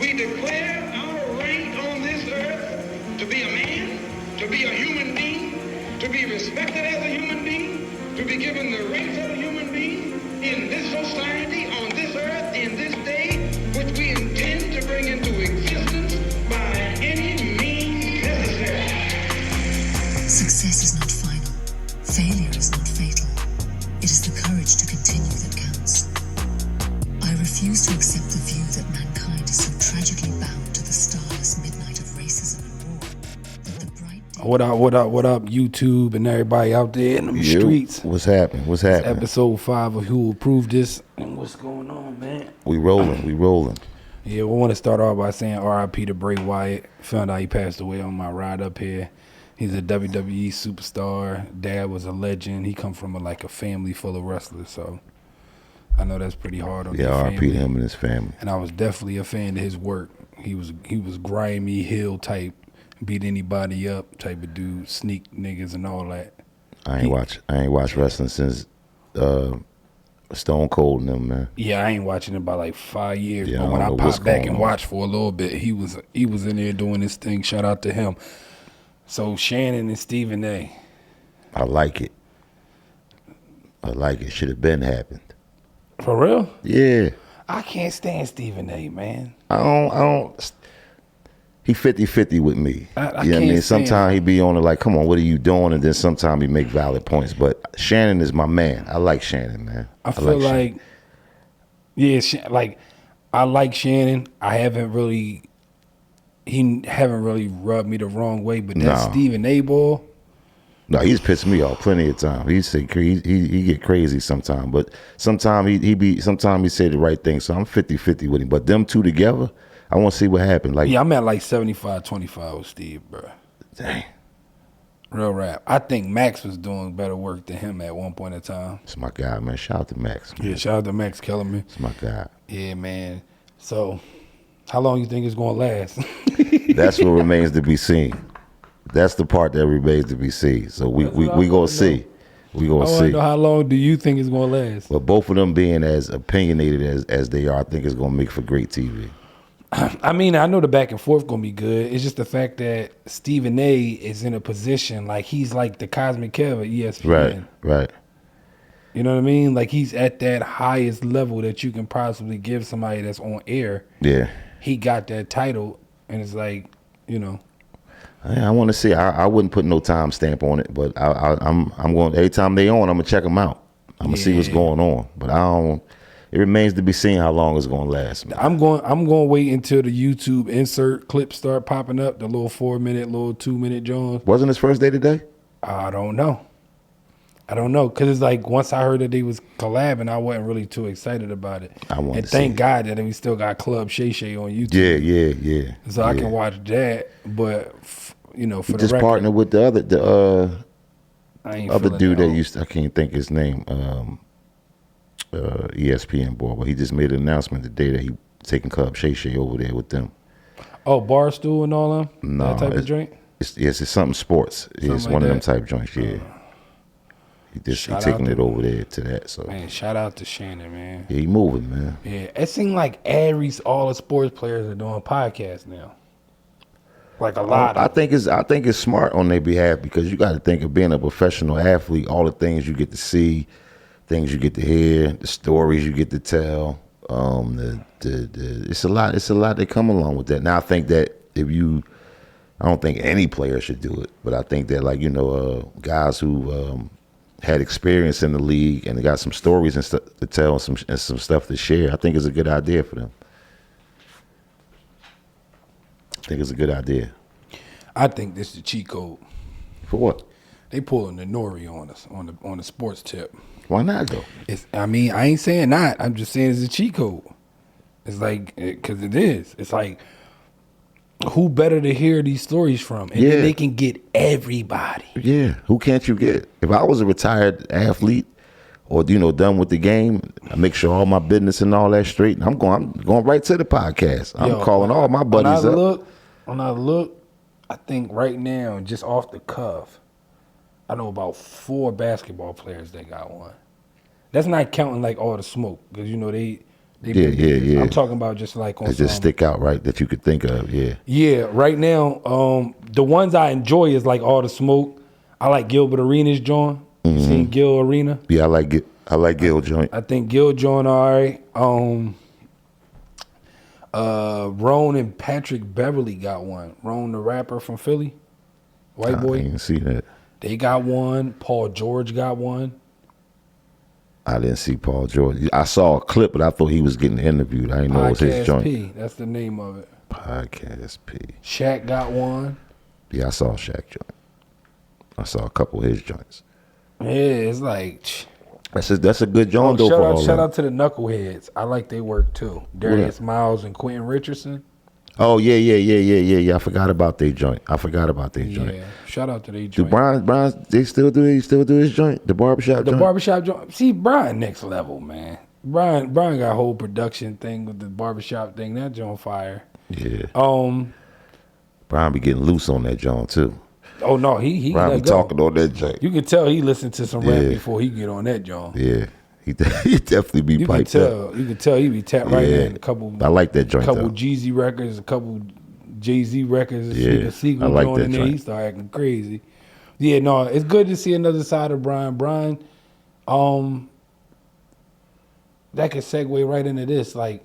we declare our right on this earth to be a man, to be a human being, to be respected as a human being, to be given the rights of a human being in this society, on this earth, in this day, which we intend to bring into existence by any means necessary. Success is not final. Failure is not fatal. It is the courage to continue that counts. I refuse to accept the view that mankind is so tragically bound to the starless midnight of racism and war that the bright day... What up, YouTube and everybody out there in the streets. What's happening? It's episode 5 of Who Approved This. And what's going on, man? We rolling. Yeah, we want to start off by saying R.I.P. to Bray Wyatt. Found out he passed away on my ride up here. He's a WWE superstar. Dad was a legend. He come from a family full of wrestlers, so I know that's pretty hard on their family. R.I.P. to him and his family. And I was definitely a fan of his work. He was grimy, heel type, beat anybody up type of dude, sneak niggas and all that. I ain't watched wrestling since Stone Cold and them, man. Yeah, I ain't watching it by 5 years. Yeah, but when I popped back and on. watched for a little bit, he was in there doing his thing. Shout out to him. So Shannon and Stephen A. I like it. Should have been happened. For real? Yeah. I can't stand Stephen A, man. I don't. He 50-50 with me. I you know what I mean? Sometimes he be on it like, come on, what are you doing? And then sometimes he make valid points. But Shannon is my man. I like Shannon, man. I feel like I like Shannon. He haven't really rubbed me the wrong way, but that Stephen A boy. No, he's pissed me off plenty of times. He get crazy sometimes, but sometimes he say the right thing. So I'm 50-50 with him. But them two together, I want to see what happened. I'm at 75-25 with Steve, bro. Dang. Real rap. I think Max was doing better work than him at one point in time. It's my guy, man. Shout out to Max, man. Yeah, shout out to Max Kellerman. It's my guy. Yeah, man. So, how long you think it's gonna last? That's what remains to be seen. That's the part that remains to be seen. So we gonna see. We gonna see. I want to know how long do you think it's gonna last? But both of them being as opinionated as they are, I think it's gonna make for great TV. I mean, I know the back and forth gonna be good. It's just the fact that Stephen A is in a position he's like the Cosmic Kev at ESPN. Right. You know what I mean? He's at that highest level that you can possibly give somebody that's on air. Yeah. He got that title, and it's I want to see. I wouldn't put no time stamp on it, but I'm going every time they on. I'm gonna check them out. I'm gonna see what's going on, but I don't. It remains to be seen how long it's gonna last. Man. I'm going to wait until the YouTube insert clips start popping up. The little 4-minute, little 2-minute Jones. Wasn't his first day today? I don't know, because it's once I heard that they was collabing, I wasn't really too excited about it. Thank God that we still got Club Shay Shay on YouTube. Yeah. So I can watch that, but for he the just record, partnered with the other dude that I can't think his name, ESPN boy, but he just made an announcement today that he taking Club Shay Shay over there with them. Oh, Barstool and all them? No, that type of drink? It's something sports. It's one of them type joints, yeah. He taking it over there to that. So man, shout out to Shannon, man. Yeah, he moving, man. Yeah, it seems like all the sports players are doing podcasts now. A lot. I think it's smart on their behalf because you got to think of being a professional athlete. All the things you get to see, things you get to hear, the stories you get to tell. It's a lot. It's a lot that come along with that. Now I think that I don't think any player should do it, but I think that guys who had experience in the league and they got some stories and stuff to tell and some stuff to share. I think it's a good idea for them. I think it's a good idea. I think this is the cheat code. For what? They pulling the Nori on us on the sports tip. Why not though? I ain't saying not. I'm just saying it's a cheat code. It's because it is. It's who better to hear these stories from? And then they can get everybody. Yeah. Who can't you get? If I was a retired athlete or done with the game, I make sure all my business and all that straight. I'm going right to the podcast. I'm calling all my buddies up. When I look, I think right now, just off the cuff, I know about 4 basketball players that got one. That's not counting all the smoke, because They Yeah, been beaters. yeah. I'm talking about just like on That just stick out, right? That you could think of, yeah. Yeah, right now, the ones I enjoy is like All the Smoke. I like Gilbert Arenas joint. You seen Gil Arena? Yeah, I like Gil joint. I think Gil joint all right. Ron and Patrick Beverly got one. Ron, the rapper from Philly, white boy. I didn't see that. They got one. Paul George got one. I didn't see Paul George. I saw a clip, but I thought he was getting interviewed. I didn't know it was his Podcast joint. P. That's the name of it. Podcast P. Shaq got one. Yeah, I saw Shaq joint. I saw a couple of his joints. Yeah, it's like. That's a good joint though. Shout out to the Knuckleheads. I like their work too. Darius Miles and Quentin Richardson. Oh yeah. I forgot about their joint. Yeah, shout out to their Do joint. Brian, they still do his joint? The barbershop The joint? barbershop joint. See, Brian next level, man. Brian got a whole production thing with the barbershop thing. That joint fire. Yeah. Um. Brian be getting loose on that joint too. Oh no, he Brian let be go. talking on that joint. You can tell he listened to some rap Yeah. before he get on that joint. Yeah. He definitely be You can piped up. tell. You can tell he be tapped right Yeah. in a couple. I like that joint, couple though. Jeezy records, a couple Jay-Z records, Yeah, a sequel I like joint that in there. joint. He started acting crazy. Yeah, no, it's good to see another side of Brian. Brian, that could segue right into this. Like,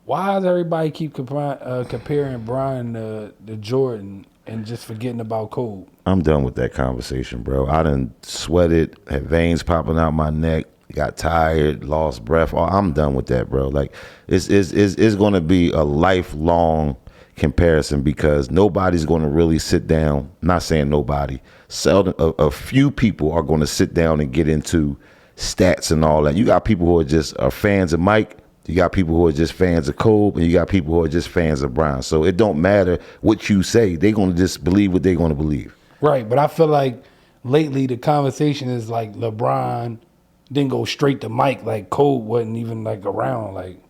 why does everybody keep comparing Brian to Jordan and just forgetting about Kobe? I'm done with that conversation, bro. I done sweated, had veins popping out my neck, got tired, lost breath. Oh, I'm done with that, bro. Like, it's going to be a lifelong comparison because nobody's going to really sit down. Not saying nobody. Seldom, a few people are going to sit down and get into stats and all that. You got people who are just fans of Mike. You got people who are just fans of Kobe, and you got people who are just fans of Brian. So it don't matter what you say. They're going to just believe what they're going to believe. Right, but I feel like lately the conversation is like LeBron didn't go straight to Mike, like Kobe wasn't even like around. Like,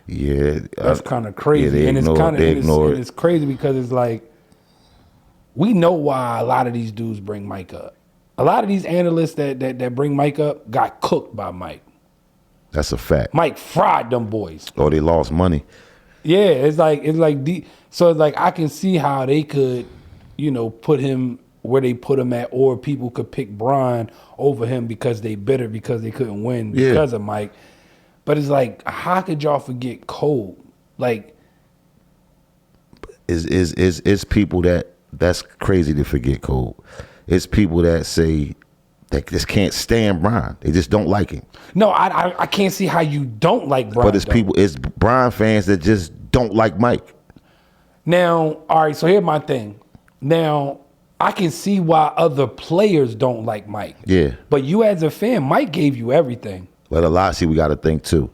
yeah, that's kind of crazy, yeah, and it's ignored- they ignored it. it's crazy because it's like we know why a lot of these dudes bring Mike up. A lot of these analysts that bring Mike up got cooked by Mike. That's a fact. Mike fried them boys. Or they lost money. Yeah, it's like so it's like I can see how they could, put him where they put him at, or people could pick Brian over him because they bitter because they couldn't win because of Mike. But it's like, how could y'all forget Cole? Like, Is people that's crazy to forget Cole. It's people that say they just can't stand Brian. They just don't like him. no, I can't see how you don't like Brian. But it's Brian fans that just don't like Mike. Now, all right, so here's my thing. Now, I can see why other players don't like Mike. Yeah. But you as a fan, Mike gave you everything. But we got to think too.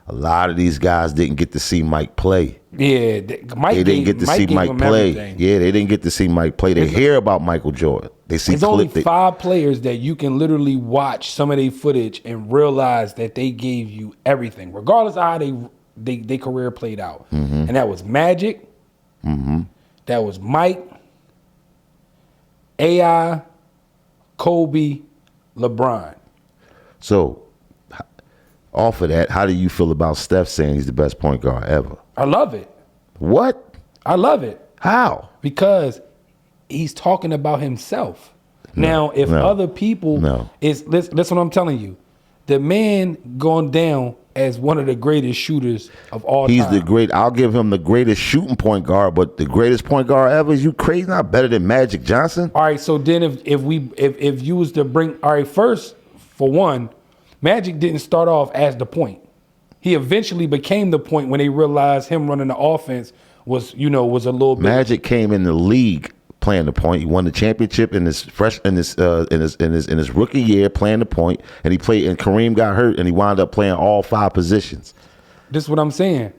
A lot of these guys didn't get to see Mike play. Yeah, They didn't get to see Mike play. Everything. Yeah, they didn't get to see Mike play. They hear about Michael Jordan. They see There's only clip. 5 players that you can literally watch some of their footage and realize that they gave you everything, regardless of how they career played out. Mm-hmm. And that was Magic. Mm-hmm. That was Mike, AI, Kobe, LeBron. So, off of that, how do you feel about Steph saying he's the best point guard ever? I love it. What? I love it. How? Because he's talking about himself. Now, if other people that's what I'm telling you. The man gone down as one of the greatest shooters of all time. He's the great. I'll give him the greatest shooting point guard, but the greatest point guard ever, is you crazy? Not better than Magic Johnson? All right, so then if you was to bring, all right, first, for one, Magic didn't start off as the point. He eventually became the point when they realized him running the offense was a little bit. Magic came in the league playing the point. He won the championship in his rookie year playing the point, and he played. And Kareem got hurt, and he wound up playing all 5 positions. This is what I'm saying.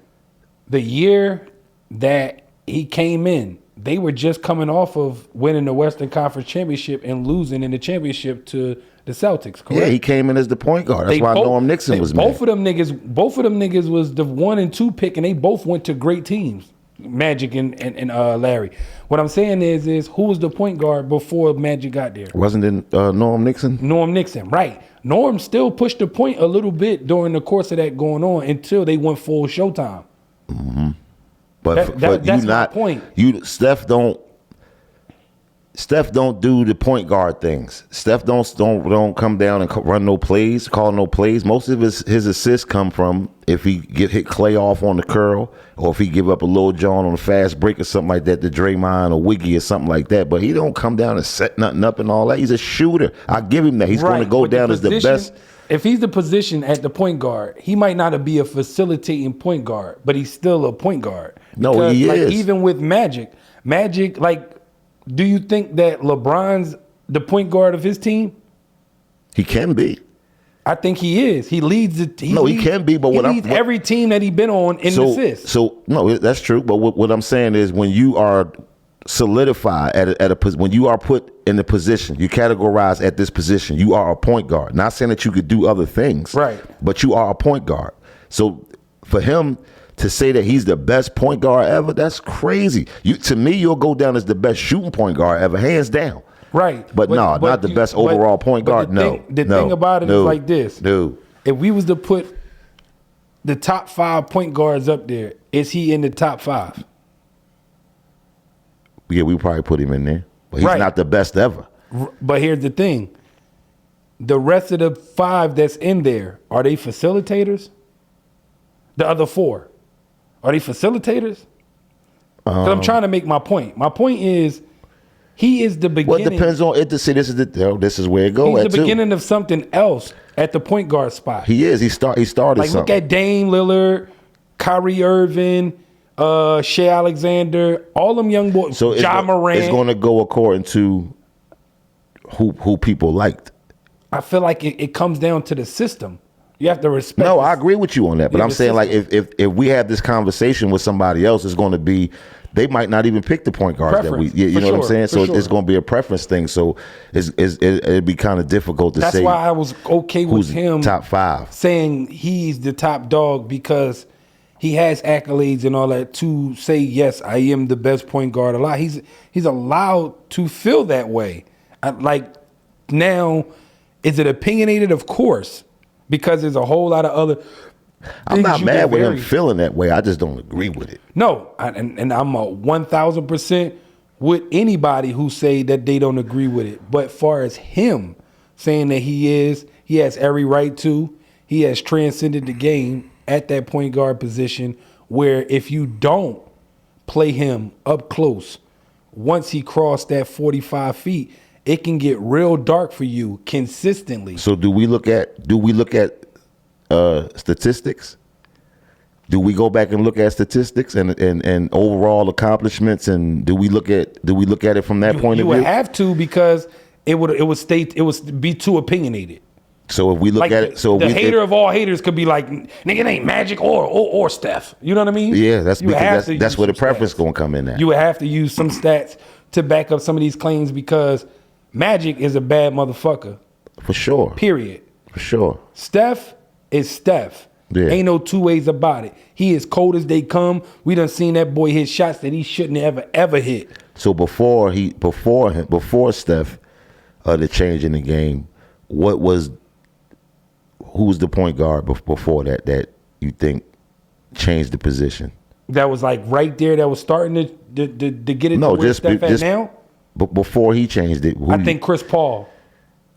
The year that he came in, they were just coming off of winning the Western Conference Championship and losing in the championship to the Celtics. Correct? Yeah, he came in as the point guard. That's why Norm Nixon was both mad. of them niggas was the 1 and 2 pick, and they both went to great teams. Magic and Larry. What I'm saying is who was the point guard before Magic got there? Wasn't it Norm Nixon? Norm Nixon, right. Norm still pushed the point a little bit during the course of that going on until they went full Showtime. Mm-hmm. But that's you my not point. Steph don't do the point guard things. Steph don't come down and run no plays, call no plays. Most of his assists come from if he hit Clay off on the curl, or if he give up a little John on a fast break or something like that to Draymond or Wiggy or something like that. But he don't come down and set nothing up and all that. He's a shooter. I give him that. He's going to go down as the best. If he's the position at the point guard, he might not be a facilitating point guard, but he's still a point guard. No, he is. Even with Magic, do you think that LeBron's the point guard of his team? He can be. I think he is. He leads the. He can be, but every team that he's been on in assists. So no, that's true. But what I'm saying is, when you are solidified when you are put in the position, you categorize at this position, you are a point guard. Not saying that you could do other things, right? But you are a point guard. So for him to say that he's the best point guard ever, that's crazy. To me, you'll go down as the best shooting point guard ever, hands down. Right. But not the best overall point guard. The thing about it is like this. No. If we was to put the top 5 point guards up there, is he in the top 5? Yeah, we probably put him in there. But he's not the best ever. But here's the thing. The rest of the 5 that's in there, are they facilitators? The other 4. Are they facilitators? Because I'm trying to make my point. My point is, he is the beginning. Well, it depends on it. See, this is where it goes. He's the beginning of something else at the point guard spot. He is. He started something. Look at Dame Lillard, Kyrie Irving, Shea Alexander, all them young boys. So Ja Morant. It's going to go according to who people liked. I feel like it comes down to the system. You have to respect. No, I agree with you on that. But I'm saying, like, if we have this conversation with somebody else, it's going to be, they might not even pick the point guards that we. You know what I'm saying? So it's going to be a preference thing. So it'd be kind of difficult to say. That's why I was okay with him top 5 saying he's the top dog, because he has accolades and all that to say, yes, I am the best point guard alive. He's allowed to feel that way. Now, is it opinionated? Of course. Because there's a whole lot of other. I'm not mad with him feeling that way. I just don't agree with it. No, and I'm a 1,000% with anybody who say that they don't agree with it. But far as him saying that he has every right to. He has transcended the game at that point guard position, where if you don't play him up close, once he crossed that 45 feet. It can get real dark for you consistently. So do we look at statistics? Do we go back and look at statistics and overall accomplishments, and do we look at it from that point of view? You would have to, because it would be too opinionated. So if we look at it, the hater of all haters could be like, nigga, it ain't Magic or Steph. You know what I mean? Yeah, that's where the preference gonna come in at. You would have to use some stats to back up some of these claims, because Magic is a bad motherfucker. For sure. Period. For sure. Steph is Steph. Yeah. Ain't no two ways about it. He is cold as they come. We done seen that boy hit shots that he shouldn't ever hit. So before Steph, the change in the game, who was the point guard before that you think changed the position? That was like right there. That was starting to get it to where Steph at now. But before he changed it, I think Chris Paul.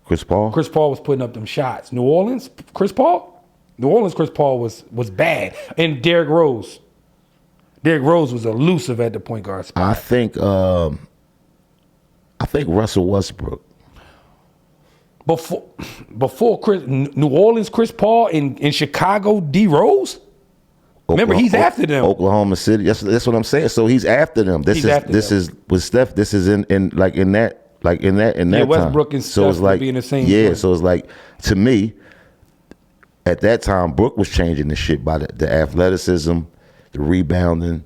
Chris Paul was putting up them shots. New Orleans, Chris Paul was bad. And Derrick Rose. Derrick Rose was elusive at the point guard spot. I think Russell Westbrook. Before New Orleans, Chris Paul, in Chicago, D Rose. Remember, he's after them. Oklahoma City. That's what I'm saying. So he's after them. This is with Steph. This is in that Westbrook time. and Steph would be in the same. Yeah. Point. So it's like, to me, at that time, Brook was changing the shit by the athleticism, the rebounding.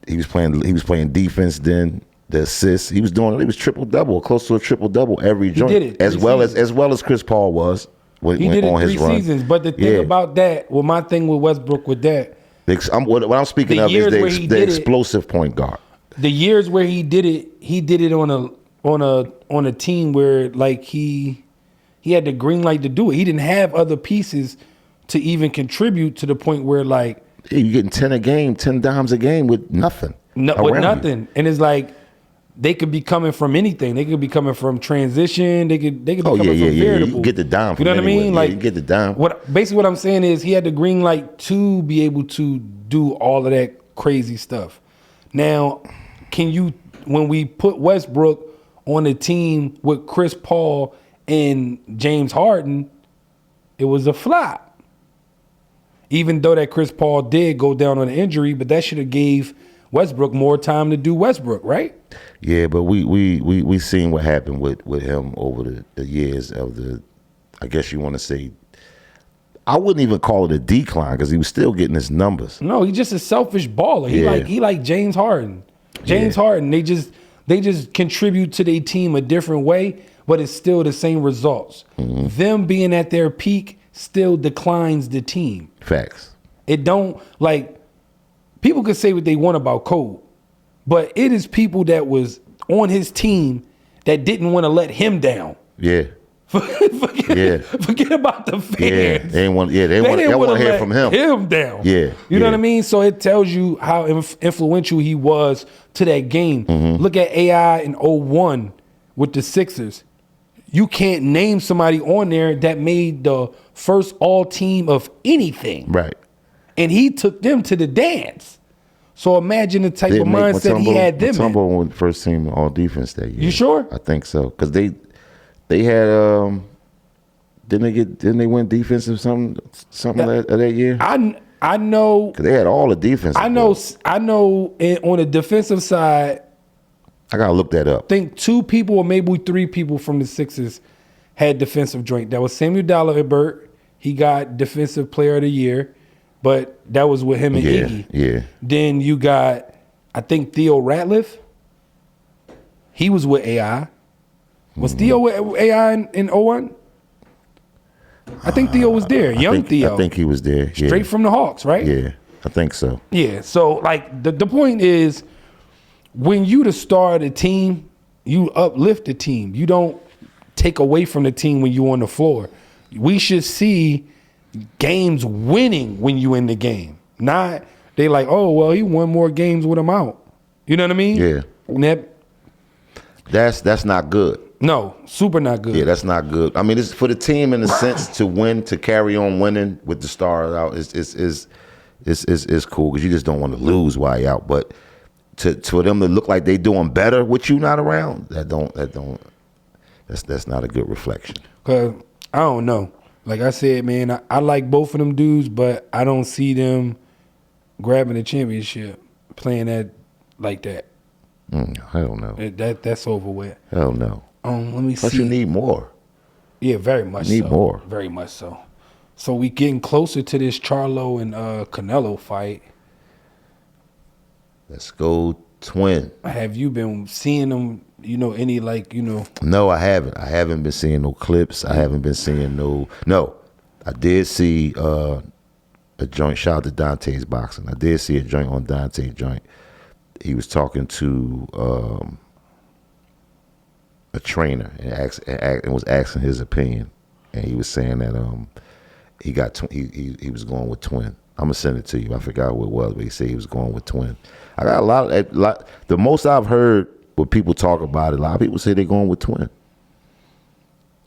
He was playing defense then. The assists. He was triple-double, close to a triple-double every joint. He did it as well as Chris Paul was. He did it 3 seasons. But the thing about that, my thing with Westbrook with that. What I'm speaking of is the explosive point guard. The years where he did it on a team where like he He had the green light to do it. He didn't have other pieces to even contribute to the point where like you're getting 10 a game, 10 dimes a game with nothing. With nothing. And it's like they could be coming from anything. They could be coming from transition. They could be coming from variable. You get the dime from you know what I mean? Like you get the dime. Basically what I'm saying is he had the green light to be able to do all of that crazy stuff. Now, when we put Westbrook on a team with Chris Paul and James Harden, it was a flop. Even though that Chris Paul did go down on an injury, but that should have gave Westbrook more time to do Westbrook, right? Yeah, but we seen what happened with him over the years of the, I guess you want to say, I wouldn't even call it a decline because he was still getting his numbers. No, he's just a selfish baller. He like James Harden. James Harden, they just contribute to their team a different way, but it's still the same results. Mm-hmm. Them being at their peak still declines the team. Facts. It don't, like, people can say what they want about Cole, but it is people that was on his team that didn't want to let him down. Yeah. Forget about the fans. Yeah, they want to hear from him. Him down. Yeah. You know what I mean? So it tells you how influential he was to that game. Mm-hmm. Look at AI in 01 with the Sixers. You can't name somebody on there that made the first all team of anything. Right. And he took them to the dance. So imagine the type of mindset he had them in. Mutombo went first team all defense that year. You sure? I think so. Because they had didn't they win defensive something that year? I know. Because they had all the defense. I know on the defensive side, I gotta look that up. I think 2 people or maybe 3 people from the Sixers had defensive joint. That was Samuel Dalibert. He got defensive player of the year, but that was with him and Iggy. Yeah. Then you got, I think, Theo Ratliff. He was with AI. Was Theo with AI in 01? I think Theo was there. Theo. I think he was there. Yeah. Straight from the Hawks, right? Yeah, I think so. Yeah. So like the point is, when you the star of the team, you uplift the team. You don't take away from the team when you on the floor. We should see games winning when you in the game. Not they like, oh well, he won more games with him out. You know what I mean? Yeah. And that's not good. No, super not good. Yeah, that's not good. I mean, it's for the team in the sense to win, to carry on winning with the stars out is cool because you just don't want to lose while you're out. But for them to look like they doing better with you not around, that's not a good reflection. Cause I don't know. Like I said, man, I like both of them dudes, but I don't see them grabbing a championship, playing that like that. Hell no. That's over with. Hell no. Let me see. But you need more. Yeah, very much. You need more. Very much so. So we getting closer to this Charlo and Canelo fight. Let's go twin. Have you been seeing them? Any like No, I haven't. I haven't been seeing no clips. I haven't been seeing no. I did see a joint. Shout out to Dante's boxing. I did see a joint on Dante's joint. He was talking to a trainer and was asking his opinion, and he was saying that he was going with twin. I'm gonna send it to you. I forgot what it was, but he said he was going with twin. I got a lot. The most I've heard when people talk about it, a lot of people say they're going with twin.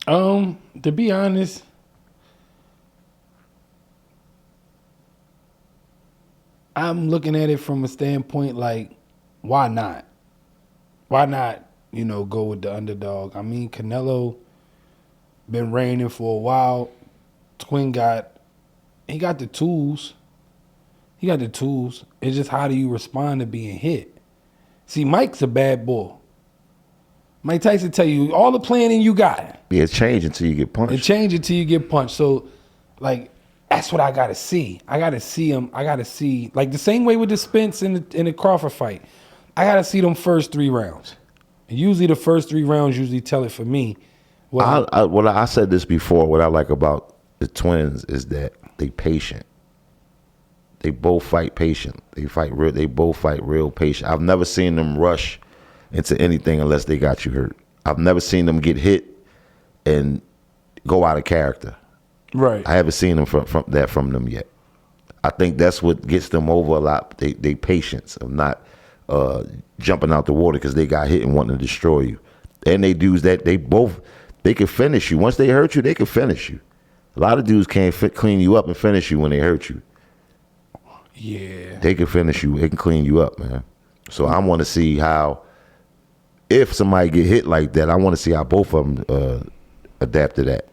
To be honest, I'm looking at it from a standpoint like, why not? Why not, go with the underdog? I mean, Canelo been reigning for a while. Twin got the tools. He got the tools. It's just how do you respond to being hit? See, Mike's a bad boy. Mike Tyson tell you all the planning you got. Yeah, it change until you get punched. It change until you get punched. So, like, that's what I gotta see. I gotta see him. I gotta see, like the same way with the Spence in the Crawford fight. I gotta see them first 3 rounds. And usually the first 3 rounds usually tell it for me. I said this before. What I like about the twins is that they patient. They both fight patient. They both fight real patient. I've never seen them rush into anything unless they got you hurt. I've never seen them get hit and go out of character. Right. I haven't seen them from them yet. I think that's what gets them over a lot. They patience of not jumping out the water because they got hit and wanting to destroy you. And they dudes that they can finish you. Once they hurt you, they can finish you. A lot of dudes can't clean you up and finish you when they hurt you. Yeah. They can finish you. They can clean you up, man. So I want to see how, if somebody get hit like that, I want to see how both of them adapt to that.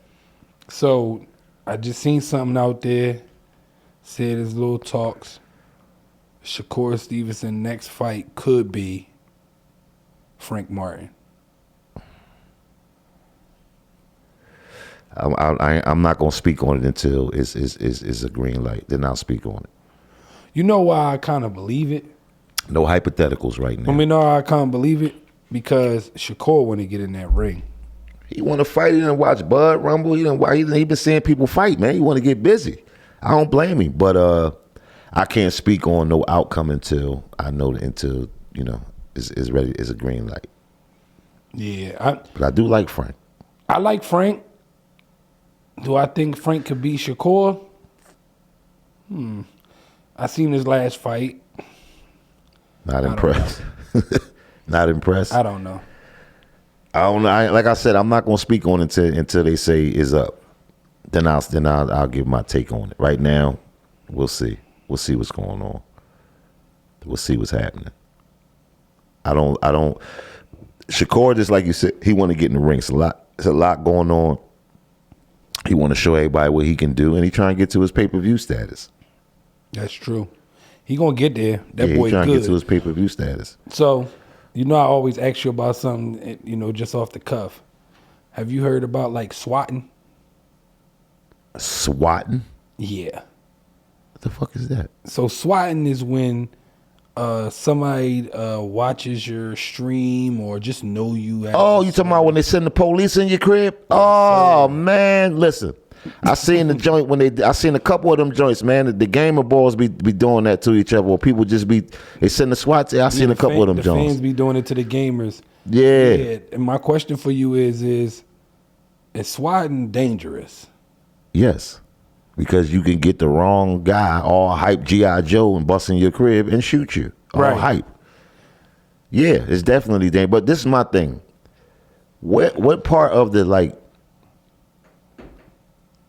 So I just seen something out there. Said his little talks. Shakur Stevenson next fight could be Frank Martin. I'm not gonna speak on it until it's a green light. Then I'll speak on it. You know why I kind of believe it? No hypotheticals right now. I mean, no, I can't believe it because Shakur want to get in that ring. He want to fight. He didn't watch Bud Rumble. He been seeing people fight, man. He want to get busy. I don't blame him, but I can't speak on no outcome until I know is ready. Is a green light. Yeah, but I do like Frank. I like Frank. Do I think Frank could beat Shakur? I seen his last fight. Not impressed. Not impressed. I don't know. I don't know. Like I said, I'm not gonna speak on it until they say it's up. Then I'll give my take on it. Right now, we'll see. We'll see what's going on. We'll see what's happening. I don't. Shakur, just like you said, he want to get in the ring. It's a lot going on. He want to show everybody what he can do, and he trying to get to his pay-per-view status. That's true. He gonna get there. That boy he trying good. to get to his pay-per-view status. So, I always ask you about something, just off the cuff. Have you heard about like swatting? Swatting? Yeah. What the fuck is that? So swatting is when somebody watches your stream or just know you. You talking about when they send the police in your crib? Oh man, listen. I seen the joint I seen a couple of them joints, man. The gamer boys be doing that to each other, or people just they send the SWAT. I seen a couple of them joints. The fans be doing it to the gamers. Yeah. And my question for you is swatting dangerous? Yes. Because you can get the wrong guy all hype G.I. Joe and bust in your crib and shoot you. All hype. Yeah, it's definitely dangerous. But this is my thing. What part of the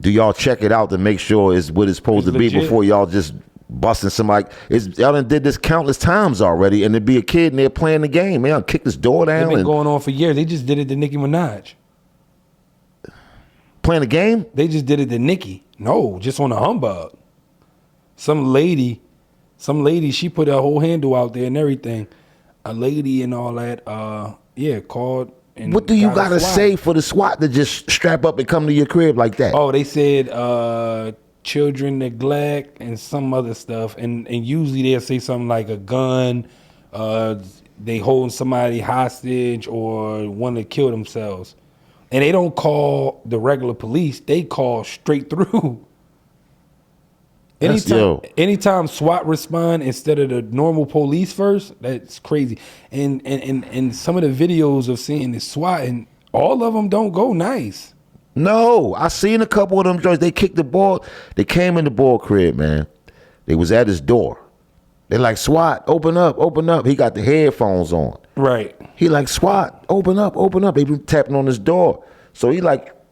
do y'all check it out to make sure it's what it's supposed to be before y'all just busting somebody? Y'all done did this countless times already, and there'd be a kid and they're playing the game. Man, kick this door down. It's been going on for years. They just did it to Nicki Minaj. Playing the game? They just did it to Nicki. No, just on a humbug. Some lady, she put her whole handle out there and everything. A lady and all that, called. And what do you gotta say for the SWAT to just strap up and come to your crib like that? Oh, they said children neglect and some other stuff. And usually they'll say something like a gun, they holding somebody hostage or want to kill themselves. And they don't call the regular police. They call straight through. Anytime SWAT respond instead of the normal police first, that's crazy. And some of the videos of seeing the SWAT, and all of them don't go nice. No, I seen a couple of them joints. They kicked the ball. They came in the ball crib, man. They was at his door. They like, SWAT, open up, open up. He got the headphones on. Right. He like, SWAT, open up, open up. They been tapping on his door. So he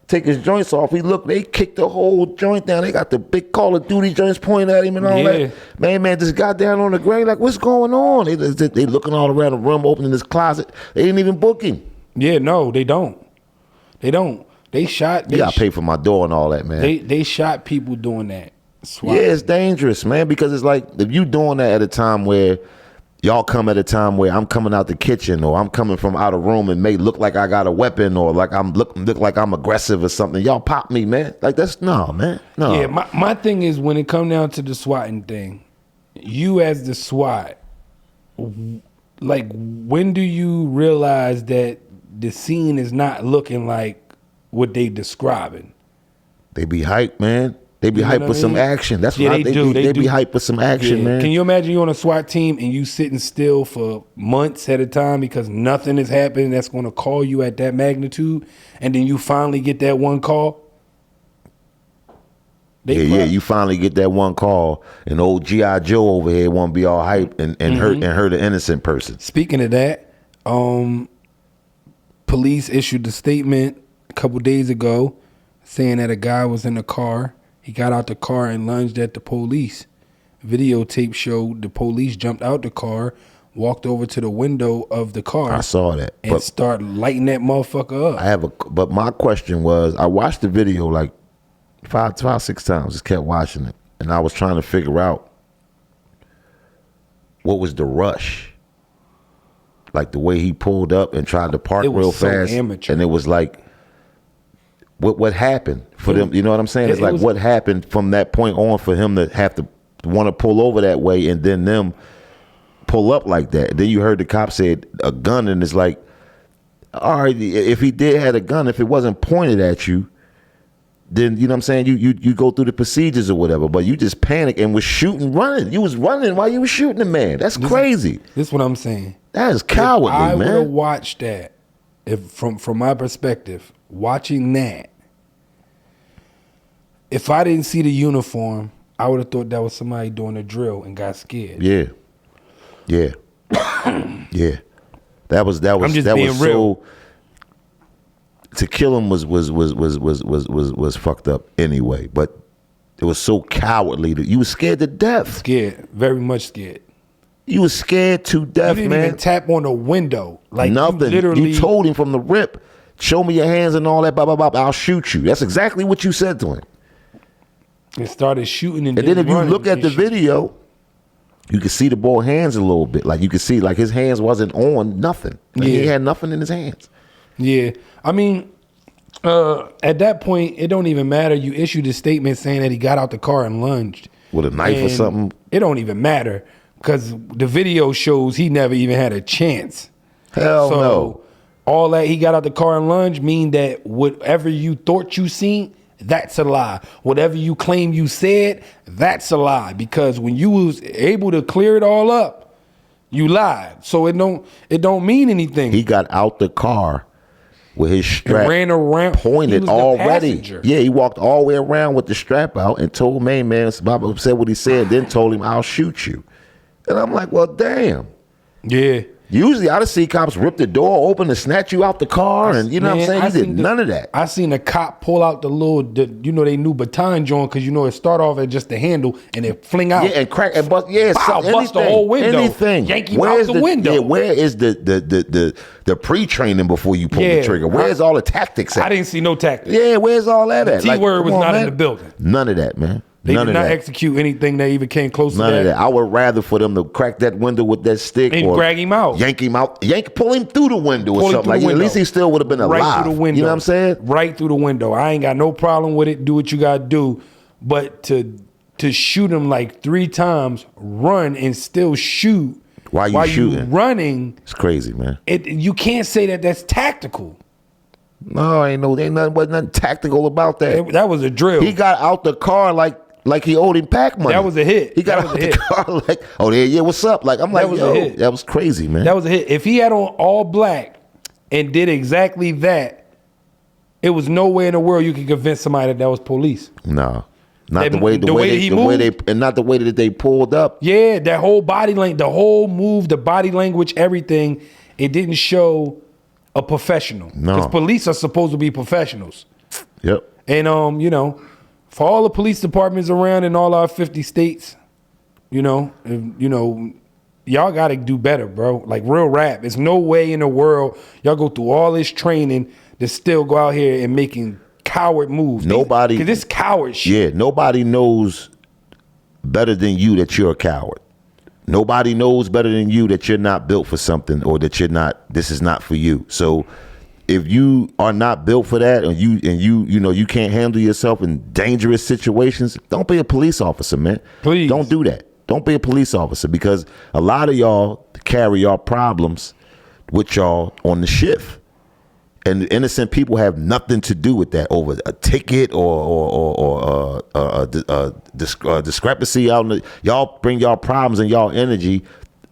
take his joints off. He look, they kicked the whole joint down. They got the big Call of Duty joints pointing at him and all that. Man, just got down on the ground like, what's going on? They looking all around the room, opening his closet. They didn't even book him. Yeah, no, they don't. They shot. You got to pay for my door and all that, man. They shot people doing that. SWAT. Yeah, it's dangerous, man, because it's like if you doing that at a time where y'all come at a time where I'm coming out the kitchen or I'm coming from out of room and may look like I got a weapon or like I'm look like I'm aggressive or something. Y'all pop me, man. Like that's no, man. No. Yeah, my thing is when it come down to the swatting thing, you as the SWAT, like when do you realize that the scene is not looking like what they describing? They be hyped, man. They be hyped for some action. That's what they do. They be hyped for some action, man. Can you imagine you on a SWAT team and you sitting still for months at a time because nothing is happening that's going to call you at that magnitude, and then you finally get that one call? Yeah. You finally get that one call, and old G.I. Joe over here want to be all hype and hurt an innocent person. Speaking of that, police issued a statement a couple days ago saying that a guy was in the car. He got out the car and lunged at the police. Videotape showed the police jumped out the car, walked over to the window of the car. I saw that. And started lighting that motherfucker up. But my question was, I watched the video like five, 6 times. Just kept watching it, and I was trying to figure out what was the rush. Like the way he pulled up and tried to park real fast, amateur. And it was like, what happened for them? You know what I'm saying? It's like what happened from that point on for him to have to want to pull over that way, and then them pull up like that. And then you heard the cop say a gun, and it's like, all right, if he did have a gun, if it wasn't pointed at you, then you know what I'm saying, you go through the procedures or whatever. But you just panicked and was running. You was running while you was shooting the man. That's crazy. This is what I'm saying. That is cowardly, man. I would have watched that, if from my perspective, watching that. If I didn't see the uniform, I would have thought that was somebody doing a drill and got scared. Yeah. Yeah. That was I'm just being real. So to kill him was fucked up anyway, but it was so cowardly that you was scared to death. Scared, very much scared. You was scared to death, man. You didn't even tap on the window. Like nothing. You told him from the rip, show me your hands and all that, blah, blah, blah, I'll shoot you. That's exactly what you said to him. And started shooting and then if you look at the video, you can see the boy's hands a little bit. Like you can see like his hands wasn't on nothing. Like he had nothing in his hands. Yeah. I mean, at that point, it don't even matter. You issued a statement saying that he got out the car and lunged. With a knife or something? It don't even matter. Because the video shows he never even had a chance. Hell no. All that he got out the car and lunged mean that whatever you thought you seen, that's a lie. Whatever you claim you said, that's a lie. Because when you was able to clear it all up, you lied. So it don't mean anything. He got out the car with his strap and ran around, pointed already. Yeah, he walked all the way around with the strap out and told man, Baba said what he said, then told him, I'll shoot you. And I'm like, well, damn. Yeah. Usually I'd see cops rip the door open and snatch you out the car, and you know what I'm saying? He did none of that. I seen a cop pull out the they new baton joint, because it start off at just the handle and it fling out. Yeah, and crack and bust. Yeah, bust the whole window. Anything. Yank him out the window. Yeah, where is the pre-training before you pull the trigger? Where's all the tactics at? I didn't see no tactics. Yeah, where's all that at? The T-word was not in the building. None of that, man. They did not execute anything that even came close to that. None of that. I would rather for them to crack that window with that stick and drag him out. Yank him out. Pull him through the window or something like that. At least he still would have been alive. Right through the window. You know what I'm saying? Right through the window. I ain't got no problem with it. Do what you got to do. But to shoot him like 3 times, run and still shoot while shooting, you running. It's crazy, man. You can't say that that's tactical. No, wasn't nothing tactical about that. That was a drill. He got out the car like he owed him pack money. That was a hit. He got out the car like, oh yeah, what's up? Like I'm like, yo, that was crazy, man. That was a hit. If he had on all black and did exactly that, it was no way in the world you could convince somebody that was police. No. Not the way that they pulled up. Yeah, that whole body language, the whole move, the body language, everything, it didn't show a professional. No. Because police are supposed to be professionals. Yep. And for all the police departments around in all our 50 states, y'all got to do better, bro. Like real rap. There's no way in the world y'all go through all this training to still go out here and making coward moves. Nobody. Because this coward shit. Yeah, nobody knows better than you that you're a coward. Nobody knows better than you that you're not built for something, or that this is not for you. So if you are not built for that, and you can't handle yourself in dangerous situations, don't be a police officer, man. Please. Don't do that. Don't be a police officer, because a lot of y'all carry y'all problems with y'all on the shift. And innocent people have nothing to do with that, over a ticket or a discrepancy out. Y'all bring y'all problems and y'all energy.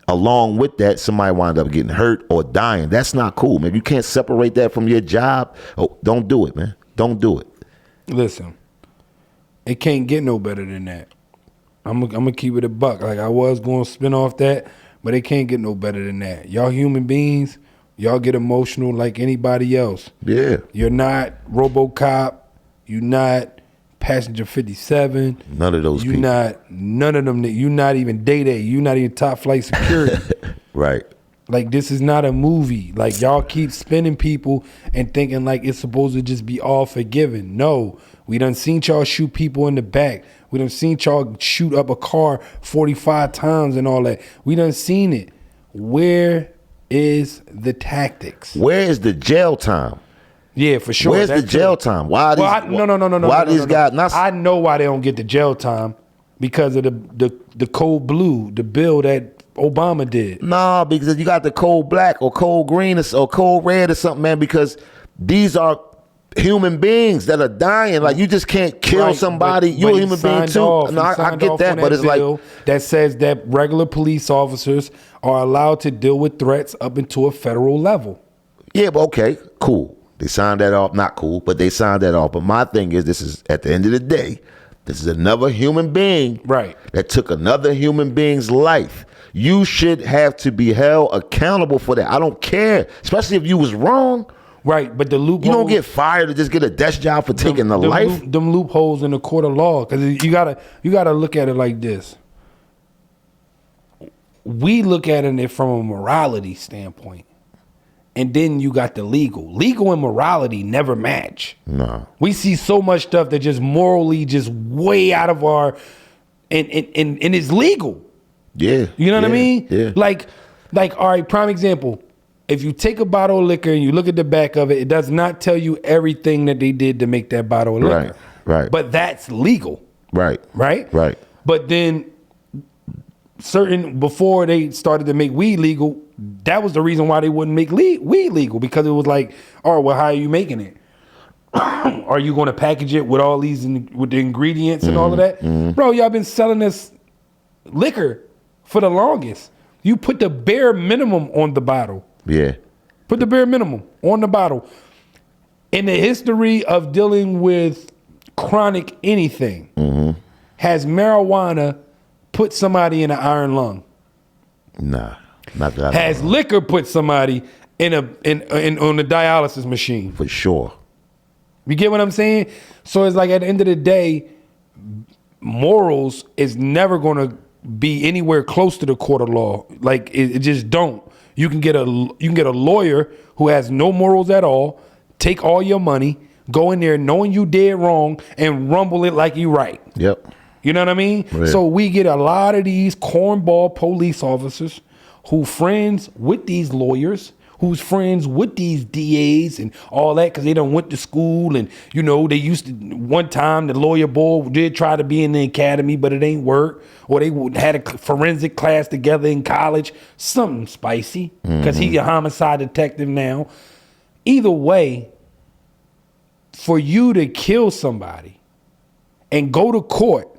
Along with that, somebody wind up getting hurt or dying. That's not cool, man. You can't separate that from your job. Oh, don't do it, man. Don't do it. Listen, It can't get no better than that. I'm gonna keep it a buck. Like I was going to spin off that, but it can't get no better than that. Y'all human beings, y'all get emotional like anybody else. Yeah. You're not RoboCop. You're not Passenger 57. None of those you're people. Not none of them. You're not even Day-Day. You're not even top flight security. Right. Like this is not a movie. Like y'all keep spinning people and thinking like it's supposed to just be all forgiven. No, we done seen y'all shoot people in the back. We done seen y'all shoot up a car 45 times and all that. We done seen it. Where is the tactics? Where is the jail time? Yeah, for sure. Where's the jail time? Why are these? No. Why these guys? Not, I know why they don't get the jail time because of the code blue, the bill that Obama did. nah, because you got the cold black or cold green or cold red or something, man. Because these are human beings that are dying. Like you just can't kill somebody. You're a human being too. No, I get that, but it's like that says that regular police officers are allowed to deal with threats up into a federal level. yeah, but okay, cool. They signed that off. Not cool, but they signed that off. But my thing is, this is at the end of the day, this is another human being, Right, that took another human being's life. You should have to be held accountable for that. I don't care, especially if you was wrong. right. But the loophole, You don't get fired to just get a desk job for taking the life. them loopholes in the court of law, because you gotta look at it like this. We look at it from a morality standpoint, and then you got the legal. Legal and morality never match. No. We see so much stuff that just morally just way out of our, and it's legal. Yeah. You know what I mean? Yeah. Like, all right, prime example. If you take a bottle of liquor and you look at the back of it, it does not tell you everything that they did to make that bottle of liquor. Right. But that's legal, Right. right? Right. But then before they started to make weed legal, that was the reason why they wouldn't make weed legal, because it was like, oh, well, how are you making it? Are you going to package it with all these, with the ingredients and all of that? Bro, y'all been selling this liquor for the longest. You put the bare minimum on the bottle. Yeah. Put the bare minimum on the bottle. In the history of dealing with chronic anything, has marijuana put somebody in an iron lung? Nah. Not that. Has liquor put somebody on the dialysis machine? For sure. You get what I'm saying? So it's like at the end of the day, morals is never going to be anywhere close to the court of law. Like it just don't. You can get a lawyer who has no morals at all, take all your money, go in there knowing you did wrong, and rumble it like you right. Yep. You know what I mean? Right. So we get a lot of these cornball police officers who friends with these lawyers, who's friends with these DAs and all that, because they done went to school, and you know they used to, one time the lawyer boy did try to be in the academy, but it ain't work, or they had a forensic class together in college, something spicy, because he a homicide detective now. Either way, for you to kill somebody and go to court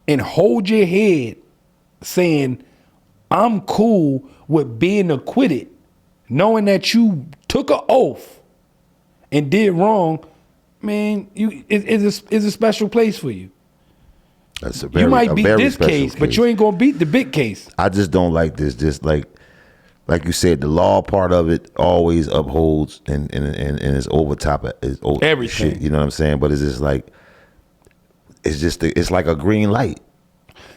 and hold your head saying, I'm cool with being acquitted, knowing that you took an oath and did wrong, man, it's a special place for you. That's a very, you might a beat very this special case, but you ain't gonna beat the big case. I just don't like this. Just like you said, the law part of it always upholds and it's over top of Everything. shit. You know what I'm saying? But it's just like it's like a green light.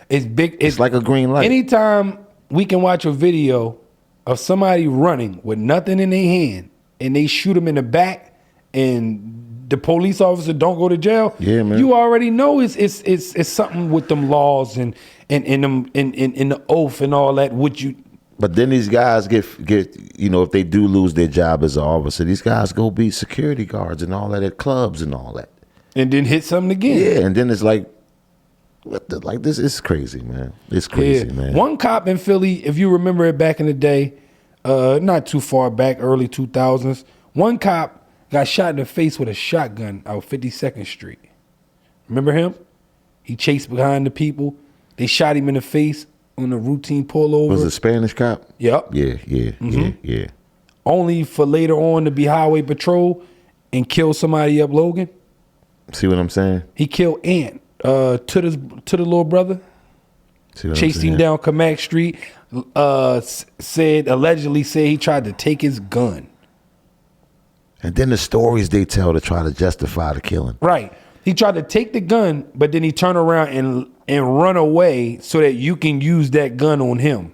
It's big. It's like a green light. Anytime we can watch a video of somebody running with nothing in their hand and they shoot them in the back and the police officer don't go to jail, yeah, man. You already know it's something with them laws and them in the oath and all that. But then these guys get if they do lose their job as an officer, these guys go be security guards and all that at clubs and all that, and then hit something again. Yeah, and then it's like, this is crazy, man. It's crazy, man. One cop in Philly, if you remember it back in the day, not too far back, early 2000s, one cop got shot in the face with a shotgun out 52nd Street. Remember him? He chased behind the people. They shot him in the face on a routine pullover. Was it a Spanish cop? Yep. Yeah. Only for later on to be highway patrol and kill somebody up Logan. See what I'm saying? He killed Ant to the little brother. See what Chased I'm saying? him down Kamak Street. Allegedly said he tried to take his gun. And then the stories they tell to try to justify the killing. Right. He tried to take the gun, but then he turned around and run away so that you can use that gun on him.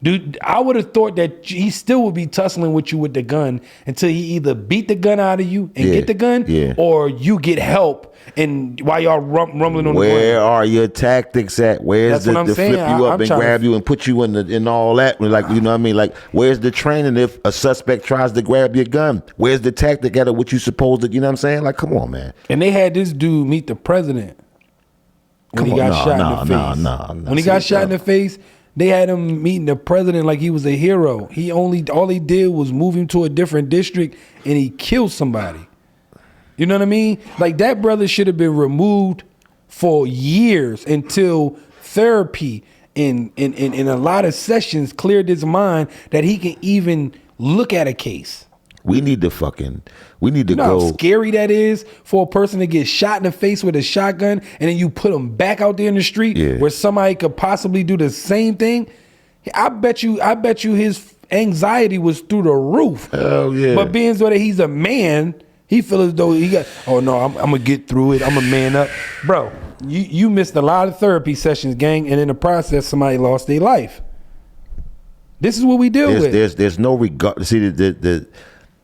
Dude, I would have thought that he still would be tussling with you with the gun until he either beat the gun out of you and get the gun, or you get help and while y'all rumbling on the ground. Where are your tactics at? Where's the flip you up and grab you and put you in all that? Like, you know what I mean? Like, where's the training if a suspect tries to grab your gun? Where's the tactic at what you supposed to, you know what I'm saying? Like, come on, man. And they had this dude meet the president when he got shot in the face. When he got shot in the face, they had him meeting the president like he was a hero. All he did was move him to a different district and he killed somebody. You know what I mean? Like, that brother should have been removed for years until therapy and a lot of sessions cleared his mind that he can even look at a case. We need to You know go. how scary that is for a person to get shot in the face with a shotgun and then you put them back out there in the street where somebody could possibly do the same thing. I bet you his anxiety was through the roof. Hell yeah. But being so that he's a man, he feel as though he got, I'm gonna get through it. I'm a man up. Bro, you missed a lot of therapy sessions, gang, and in the process somebody lost their life. This is what we deal with. There's no regard. See,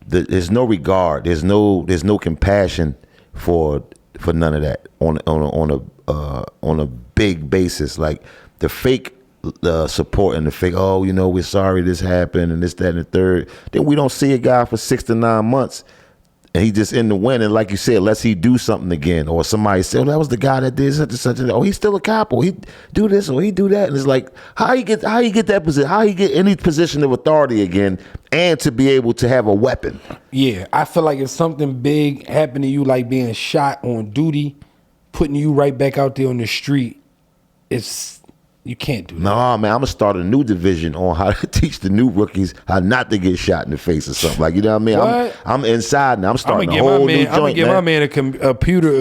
there's no regard. There's no compassion for none of that on a big basis. Like the fake support and the fake. Oh, we're sorry this happened and this, that, and the third. Then we don't see a guy for 6 to 9 months, and he just in the wind. And like you said, let's he do something again, or somebody say, "Oh, that was the guy that did such and such." Oh, he's still a cop, or he do this, or he do that. And it's like, how he get that position? How he get any position of authority again, and to be able to have a weapon? Yeah, I feel like if something big happened to you, like being shot on duty, putting you right back out there on the street, you can't do that. No, man, I'm gonna start a new division on how to teach the new rookies how not to get shot in the face or something. Like, you know what I mean? What? I'm inside now. I'm starting I'm a whole new joint, I'm gonna give my man a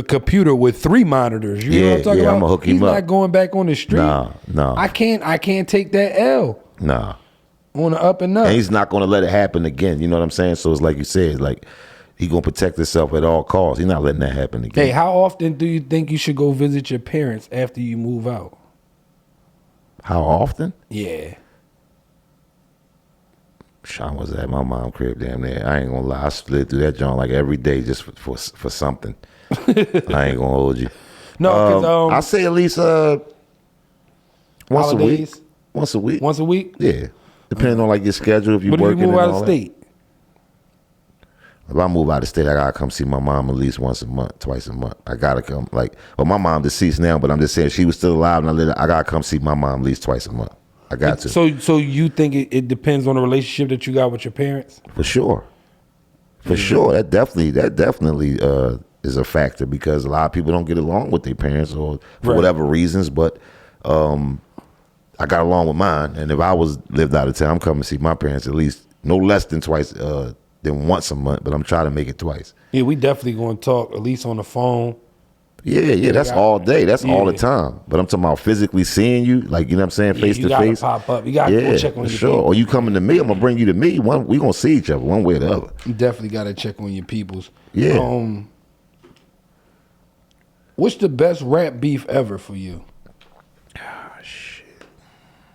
computer with 3 monitors. You know what I'm talking about? I'm gonna hook him He's up. not going back on the street. No. I can't take that L. Nah. On the up and up. And he's not gonna let it happen again. You know what I'm saying? So it's like you said, like he gonna protect himself at all costs. He's not letting that happen again. Hey, how often do you think you should go visit your parents after you move out? How often? Yeah. Sean was at my mom's crib damn near. I ain't gonna lie. I slid through that joint like every day just for something. I ain't gonna hold you. No, because I say at least once holidays? a week. Once a week. Once a week? Yeah. Depending on like your schedule, if you But if working you move and out all of that. state? If I move out of state, I gotta come see my mom at least once a month, twice a month. I gotta come. Like, well, my mom deceased now, but I'm just saying she was still alive, and I gotta come see my mom at least twice a month. I got to. So you think it depends on the relationship that you got with your parents? For sure. For sure. That definitely is a factor, because a lot of people don't get along with their parents or for whatever reasons, but I got along with mine. And if I lived out of town, I'm coming to see my parents at least no less than twice than once a month, but I'm trying to make it twice. Yeah, we definitely going to talk at least on the phone. Yeah, that's all day. That's all the time. But I'm talking about physically seeing you, like, you know what I'm saying, face to face. You got to pop up. You got to go check on your sure. people. Or you coming to me, I'm going to bring you to me. We going to see each other one way or the other. You definitely got to check on your peoples. Yeah. What's the best rap beef ever for you? Ah, shit.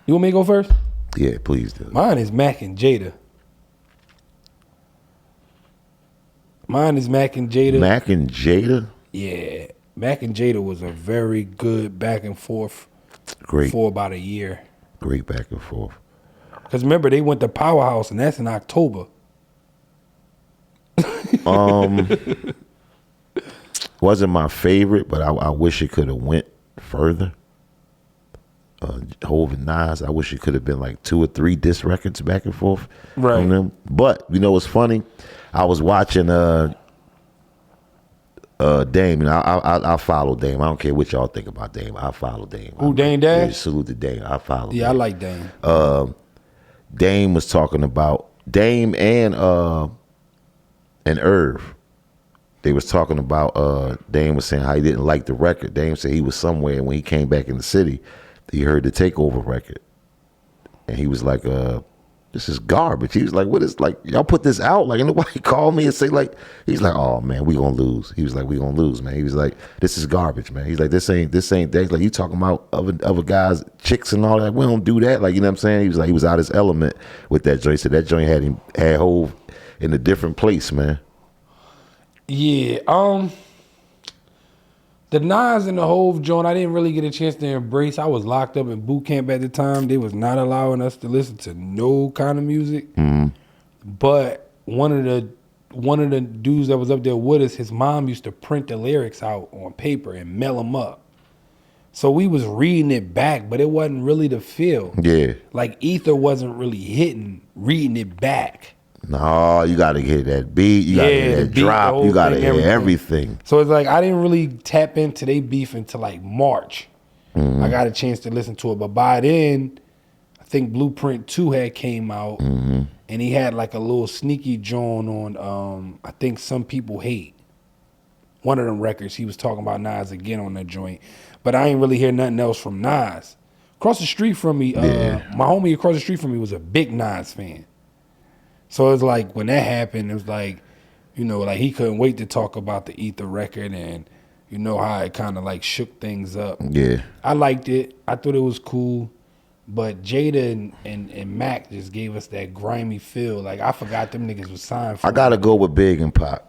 You want me to go first? Yeah, please do. Mine is Mac and Jada. Mac and Jada. Mac and Jada? Yeah. Mac and Jada was a very good back and forth for about a year. Great back and forth. Because remember, they went to Powerhouse, and that's in October. Wasn't my favorite, but I wish it could have went further. Hov and Nas, I wish it could have been like 2 or 3 disc records back and forth on them. But you know what's funny? I was watching Dame, and I follow Dame. I don't care what y'all think about Dame. I follow Dame. Who, Dame Dash? Yeah, salute to Dame. I follow. Yeah, Dame. I like Dame. Dame was talking about Dame and Irv they was talking about Dame was saying how he didn't like the record. Dame said he was somewhere, and when he came back in the city, he heard the Takeover record, and he was like, this is garbage. He was like, what is, like, y'all put this out? Like, nobody called me and say, like, he's like, oh man, we gonna lose. He was like, we gonna lose, man. He was like, this is garbage, man. He's like, this ain't that. Like, you talking about other guys, chicks and all that. We don't do that. Like, you know what I'm saying? He was like, he was out his element with that joint. So that joint had Hov in a different place, man. Yeah, the Nas and the Hov joint, I didn't really get a chance to embrace. I was locked up in boot camp at the time. They was not allowing us to listen to no kind of music. Mm-hmm. But one of the dudes that was up there with us, his mom used to print the lyrics out on paper and mail them up. So we was reading it back, but it wasn't really the feel. Yeah. Like Ether wasn't really hitting reading it back. No, you gotta hear that beat. You gotta hear that beat, drop. You gotta hear everything. So it's like I didn't really tap into they beef until like March. Mm-hmm. I got a chance to listen to it, but by then, I think Blueprint 2 had came out, mm-hmm. and he had like a little sneaky joint on. I think Some People Hate. One of them records. He was talking about Nas again on that joint, but I ain't really hear nothing else from Nas. Across the street from me, my homie across the street from me was a big Nas fan. So it's like when that happened, it was like, you know, like he couldn't wait to talk about the Ether record and, you know, how it kind of like shook things up. Yeah. I liked it. I thought it was cool. But Jada and Mac just gave us that grimy feel. Like I forgot them niggas was signed for. I gotta go with Big and Pac.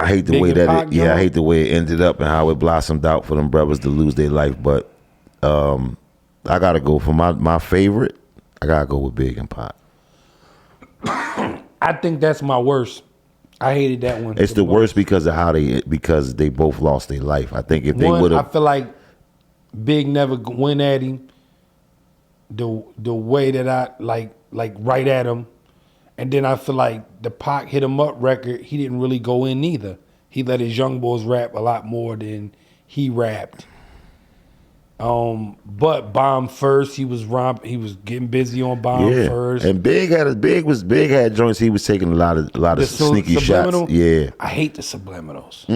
I hate the way that I hate the way it ended up and how it blossomed out for them brothers to lose their life. But I gotta go for my favorite. I gotta go with Big and Pac. I think that's my worst. I hated that one. It's the worst because of how because they both lost their life. I think if they would have, I feel like Big never went at him the way that I like right at him, and then I feel like the Pac Hit 'Em Up record, he didn't really go in either. He let his young boys rap a lot more than he rapped. But Bomb First, he was getting busy on Bomb First. And Big had joints. He was taking a lot of sneaky shots. Yeah, I hate the subliminals.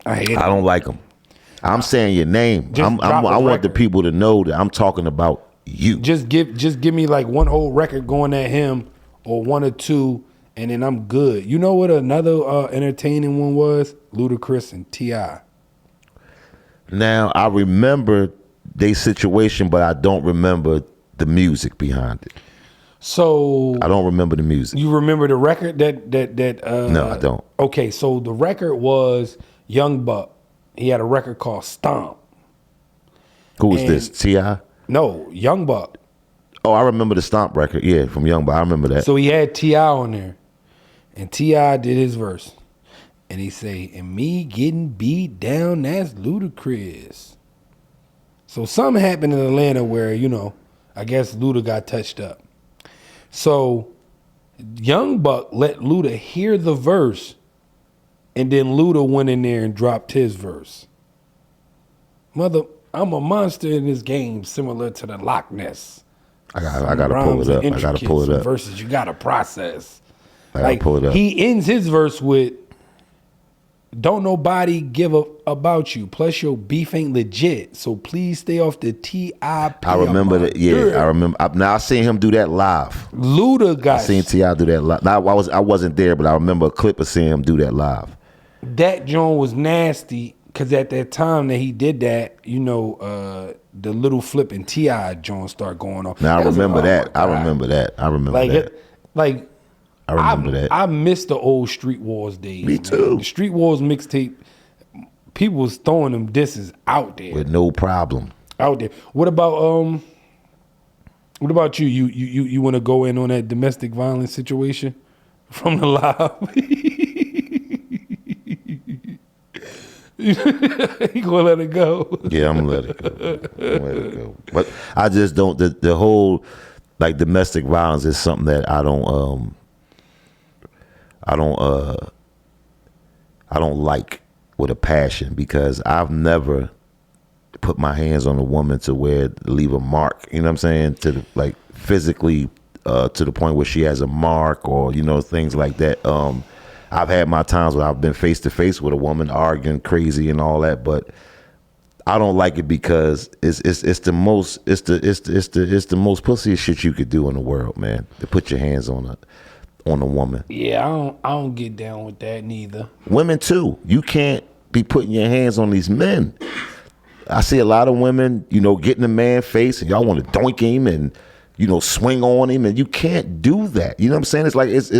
I hate them. I don't like them. I'm saying your name. I want the people to know that I'm talking about you. Just give me like one whole record going at him or one or two, and then I'm good. You know what another entertaining one was? Ludacris and T.I. Now I remember their situation, but I don't remember the music behind it. So I don't remember the music. You remember the record that No, I don't. Okay, so the record was Young Buck. He had a record called Stomp. Who was this? T.I.? No, Young Buck. Oh, I remember the Stomp record. Yeah, from Young Buck. I remember that. So he had T.I. on there. And T.I. did his verse. And he say, and me getting beat down, that's ludicrous. So something happened in Atlanta where, you know, I guess Luda got touched up. So Young Buck let Luda hear the verse, and then Luda went in there and dropped his verse. Mother, I'm a monster in this game, similar to the Loch Ness. I gotta pull it up. I gotta pull it up. Verses you gotta process. I gotta pull it up. He ends his verse with, don't nobody give a about you. Plus your beef ain't legit. So please stay off the T.I.P. I remember that. Yeah, I remember. Now I seen him do that live. Luda got. I seen T.I. do that live. Now I wasn't there, but I remember a clip of seeing him do that live. That joint was nasty because at that time that he did that, you know, the Little Flip and T.I. joint start going on. Now I remember that. I remember that. I remember that. I remember that. I miss the old Street Wars days. Me too. Man. The Street Wars mixtape, people was throwing them disses out there with no problem. Out there. What about you? You want to go in on that domestic violence situation from the live? You gonna let it go? Yeah, I'm gonna let it go. But I just don't. The whole like domestic violence is something that I don't like with a passion, because I've never put my hands on a woman to where leave a mark. You know what I'm saying? To the, like physically to the point where she has a mark or, you know, things like that. I've had my times where I've been face to face with a woman arguing crazy and all that, but I don't like it because it's the most pussy shit you could do in the world, man. To put your hands on a woman. Yeah, I don't get down with that neither. Women too. You can't be putting your hands on these men. I see a lot of women, getting a man face and y'all want to doink him and swing on him, and you can't do that. You know what I'm saying? It's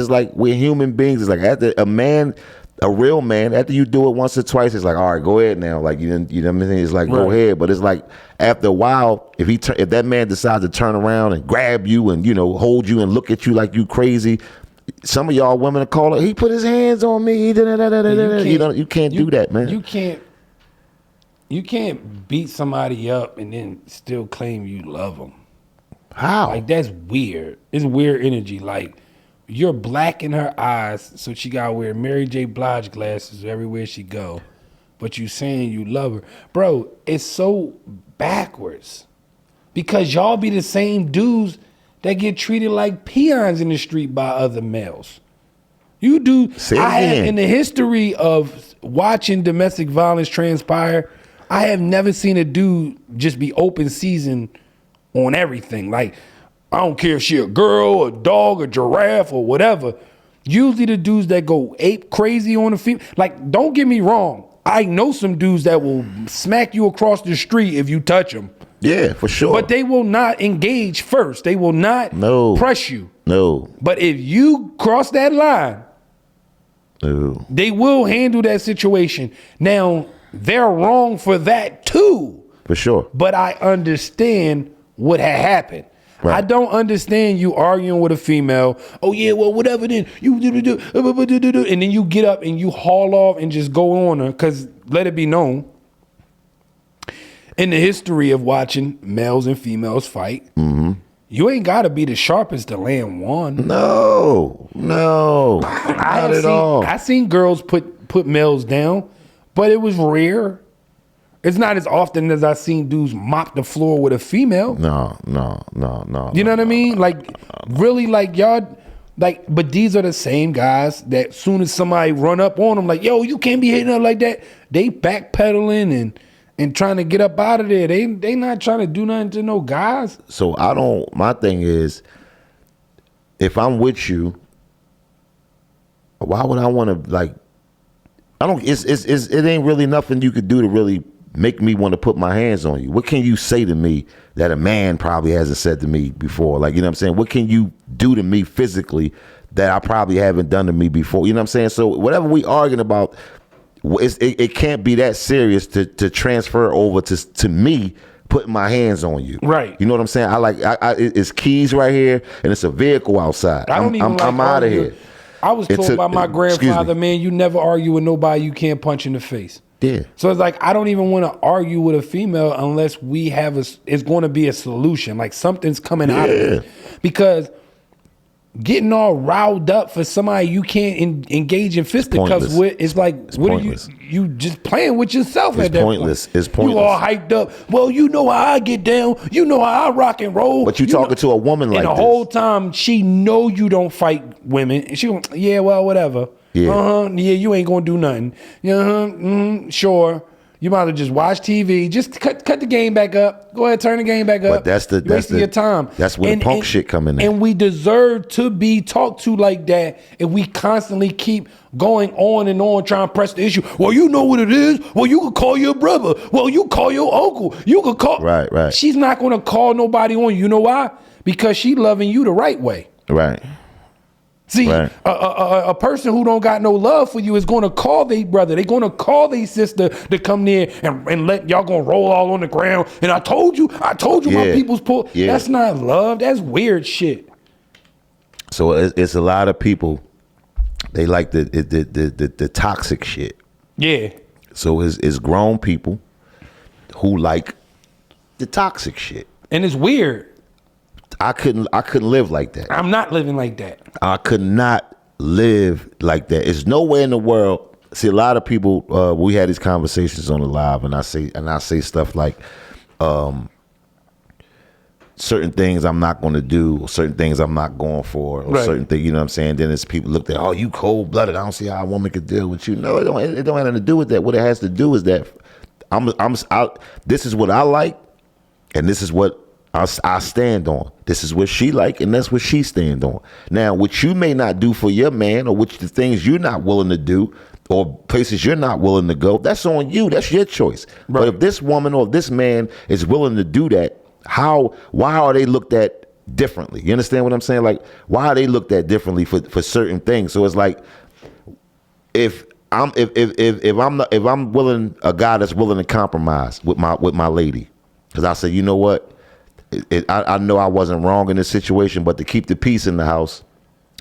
like we're human beings. It's like after a real man, after you do it once or twice, it's like, all right, go ahead now. Like you know what I'm saying? It's like go ahead, but it's like after a while, if that man decides to turn around and grab you and hold you and look at you like you crazy, some of y'all women are calling. He put his hands on me. You can't do that, man. You can't beat somebody up and then still claim you love them. How? Like, that's weird. It's weird energy. Like, you're black in her eyes, so she gotta wear Mary J. Blige glasses everywhere she go. But you saying you love her. Bro, it's so backwards. Because y'all be the same dudes that get treated like peons in the street by other males. You do. In the history of watching domestic violence transpire, I have never seen a dude just be open season on everything. Like, I don't care if she a girl, a dog, a giraffe, or whatever. Usually the dudes that go ape crazy on the female, like, don't get me wrong. I know some dudes that will smack you across the street if you touch them. Yeah, for sure. But they will not engage first. They will not press you. No. But if you cross that line, they will handle that situation. Now, they're wrong for that too. For sure. But I understand what had happened. Right. I don't understand you arguing with a female. Oh yeah, well whatever then. You do, and then you get up and you haul off and just go on her. Cause let it be known, in the history of watching males and females fight, you ain't gotta be the sharpest to land one. No, not at all. I seen girls put males down, but it was rare. It's not as often as I seen dudes mop the floor with a female. No. You know what I mean? Like, really, like, y'all, like, but these are the same guys that soon as somebody run up on them, like, yo, you can't be hitting her like that. They backpedaling and trying to get up out of there. They not trying to do nothing to no guys. So my thing is, if I'm with you, why would I want to, like, it ain't really nothing you could do to really make me want to put my hands on you. What can you say to me that a man probably hasn't said to me before? Like, you know what I'm saying? What can you do to me physically that I probably haven't done to me before? You know what I'm saying? So whatever we arguing about, it can't be that serious to transfer over to me putting my hands on you. Right. You know what I'm saying? It's keys right here and it's a vehicle outside. I'm out of here. I was told by my grandfather, man, you never argue with nobody you can't punch in the face. Yeah. So it's like, I don't even want to argue with a female unless we have it's going to be a solution. Like, something's coming out of it. Because getting all riled up for somebody you can't engage in fisticuffs with, it's like, what pointless. Are you just playing with yourself at that point? It's pointless. You all hyped up. Well, you know how I get down. You know how I rock and roll. But you talking to a woman like this. And the whole time, she know you don't fight women. And she going, yeah, well, whatever. Yeah. Yeah, you ain't gonna do nothing. Sure. You might as well just watch TV. Just cut the game back up. Go ahead, turn the game back up. But that's wasting your time. That's where the punk shit coming in. And we deserve to be talked to like that if we constantly keep going on and on trying to press the issue. Well, you know what it is. Well, you could call your brother. Well, you call your uncle. You could call. Right. She's not gonna call nobody on you. You know why? Because she loving you the right way. Right. See, right. A person who don't got no love for you is going to call their brother. They're going to call their sister to come near and let y'all going to roll all on the ground. And I told you my people's pull. Yeah. That's not love. That's weird shit. So it's a lot of people. They like the toxic shit. Yeah. So it's grown people who like the toxic shit. And it's weird. I couldn't live like that. I'm not living like that. I could not live like that. There's nowhere in the world. See, a lot of people, we had these conversations on the live, and I say stuff like, certain things I'm not going to do, or certain things I'm not going for, or certain things, you know what I'm saying? Then it's people look at, oh, you cold blooded. I don't see how a woman could deal with you. No, it don't have nothing to do with that. What it has to do is that this is what I like, and this is what I stand on. This is what she like, and that's what she stand on. Now, what you may not do for your man, or which the things you're not willing to do, or places you're not willing to go, that's on you. That's your choice. Right. But if this woman or this man is willing to do that, why are they looked at differently? You understand what I'm saying? Like, why are they looked at differently for certain things? So it's like, if I'm willing, a guy that's willing to compromise with my lady, because I say, you know what, I know I wasn't wrong in this situation, but to keep the peace in the house,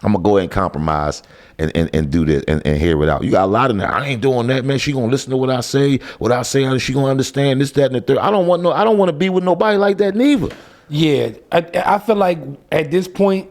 I'm gonna go ahead and compromise and do this and hear it out. You got a lot of that. I ain't doing that, man. She gonna listen to what I say. She gonna understand this, that, and the third. I don't want to be with nobody like that neither. Yeah, I feel like at this point,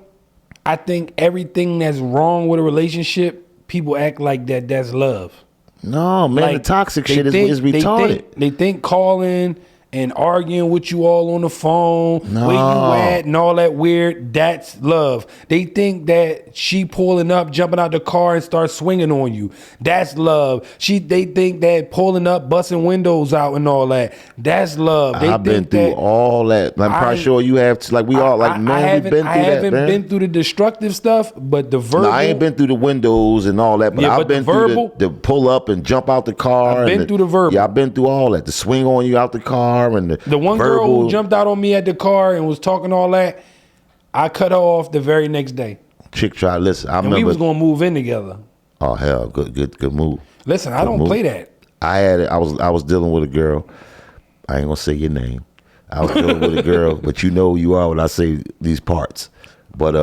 I think everything that's wrong with a relationship, people act like that's love. No, man, like, the toxic shit is retarded. They think calling and arguing with you all on the phone, where you at, and all that weird, that's love. They think that she pulling up, jumping out the car and start swinging on you, that's love. They think that pulling up, busting windows out and all that, that's love. I've been through all that. I'm probably sure you have, like we all, like, man, we've been through that, man. I haven't been through the destructive stuff, but the verbal. No, I ain't been through the windows and all that, but I've been through the pull up and jump out the car. I've been through the verbal. Yeah, I've been through all that. The swing on you out the car and the one verbal. Girl who jumped out on me at the car and was talking all that, I cut her off the very next day. Chick tried, listen, I remember. We was gonna move in together. Oh hell, good move. Listen, I don't play that. I was dealing with a girl. I ain't gonna say your name. I was dealing with a girl, but you know who you are when I say these parts. But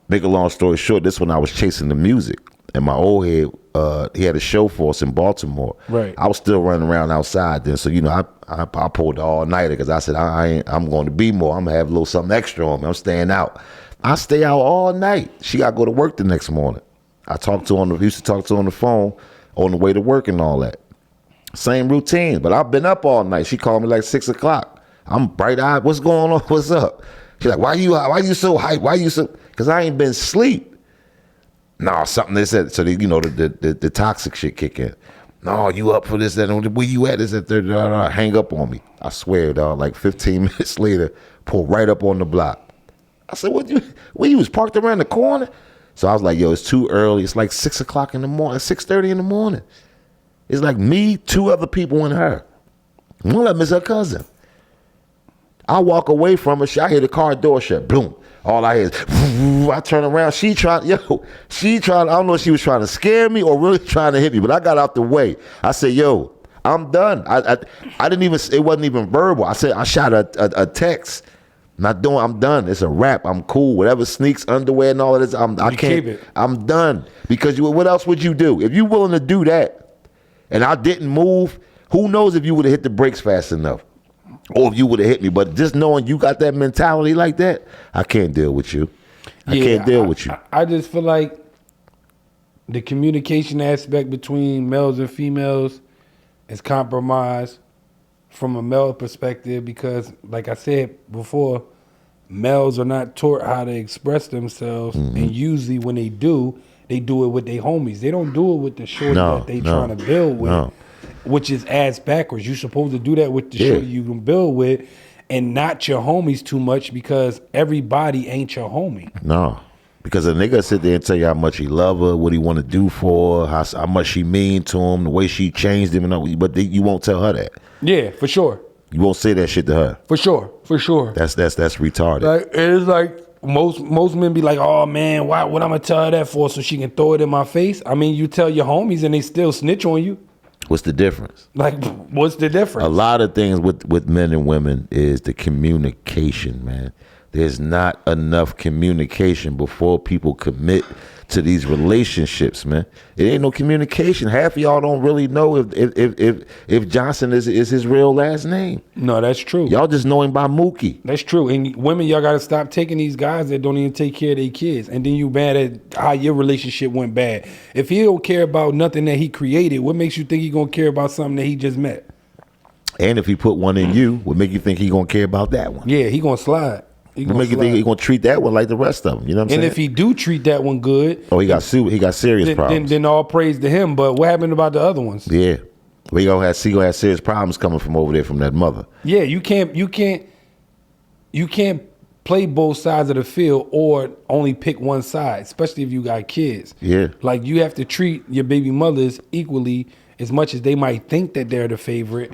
make a long story short, this when I was chasing the music, and my old head, he had a show for us in Baltimore. Right. I was still running around outside then, so you know I pulled the all nighter because I said I'm going to be more. I'm gonna have a little something extra on me. I'm staying out. I stay out all night. She got to go to work the next morning. I used to talk to her on the phone on the way to work and all that. Same routine, but I've been up all night. She called me like 6 o'clock. I'm bright eyed. What's going on? What's up? She's like, why you so hyped? Why you so? Because I ain't been asleep. No, something they said. So the toxic shit kick in. No, you up for this? That where you at? This that third. Hang up on me. I swear, dog. Like 15 minutes later, pull right up on the block. I said, where you was parked around the corner? So I was like, yo, it's too early. It's like 6 o'clock in the morning, 6:30 in the morning. It's like me, two other people, and her. One of them is her cousin. I walk away from her. I hear the car door shut. Boom. All I hear is, I turn around. I don't know if she was trying to scare me or really trying to hit me, but I got out the way. I said, yo, I'm done. I didn't even, it wasn't even verbal. I said, I shot a text. I'm done. It's a wrap. I'm cool. Whatever sneaks, underwear, and all of this, I'm done. Because what else would you do? If you're willing to do that, and I didn't move, who knows if you would have hit the brakes fast enough, or if you would have hit me. But just knowing you got that mentality like that, I can't deal with you. I can't deal with you. I just feel like the communication aspect between males and females is compromised from a male perspective because, like I said before, males are not taught how to express themselves, and usually when they do it with their homies. They don't do it with the shorty that they trying to build with, which is ass backwards. You're supposed to do that with the shorty you can build with, and not your homies too much because everybody ain't your homie. No. Because a nigga sit there and tell you how much he love her, what he want to do for her, how much she mean to him, the way she changed him, but you won't tell her that. Yeah, for sure. You won't say that shit to her. For sure. That's retarded. Like, it's like most men be like, oh man, what I'm gonna tell her that for so she can throw it in my face? I mean, you tell your homies and they still snitch on you. What's the difference? Like, what's the difference? A lot of things with men and women is the communication, man. There's not enough communication before people commit to these relationships, man. It ain't no communication. Half of y'all don't really know if Johnson is his real last name. No, that's true. Y'all just know him by Mookie. That's true. And women, y'all got to stop taking these guys that don't even take care of their kids. And then you mad at how your relationship went bad. If he don't care about nothing that he created, what makes you think he going to care about something that he just met? And if he put one in you, what make you think he gonna care about that one? Yeah, he gonna slide. He What gonna make you think slide. he gonna treat that one like the rest of them? You know what I'm And saying? if he do treat that one good, he got serious problems. then all praise to him. But what happened about the other ones? Yeah, he gonna have serious problems coming from over there from that mother. Yeah, you can't play both sides of the field or only pick one side, especially if you got kids. Yeah. Like you have to treat your baby mothers equally as much as they might think that they're the favorite.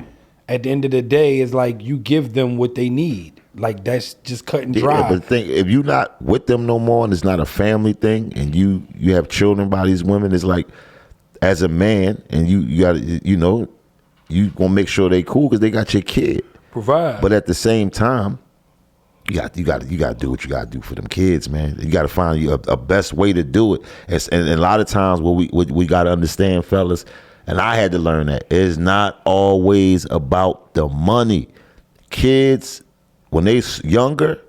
At the end of the day, it's like you give them what they need. Like that's just cut and dry. Yeah, but the thing, if you're not with them no more and it's not a family thing and you have children by these women, it's like as a man and you got you gonna make sure they cool because they got your kid. Provide. But at the same time, you got to do what you got to do for them kids, man. You got to find you a best way to do it. And a lot of times, what we got to understand, fellas, and I had to learn that it's not always about the money. Kids, when they younger,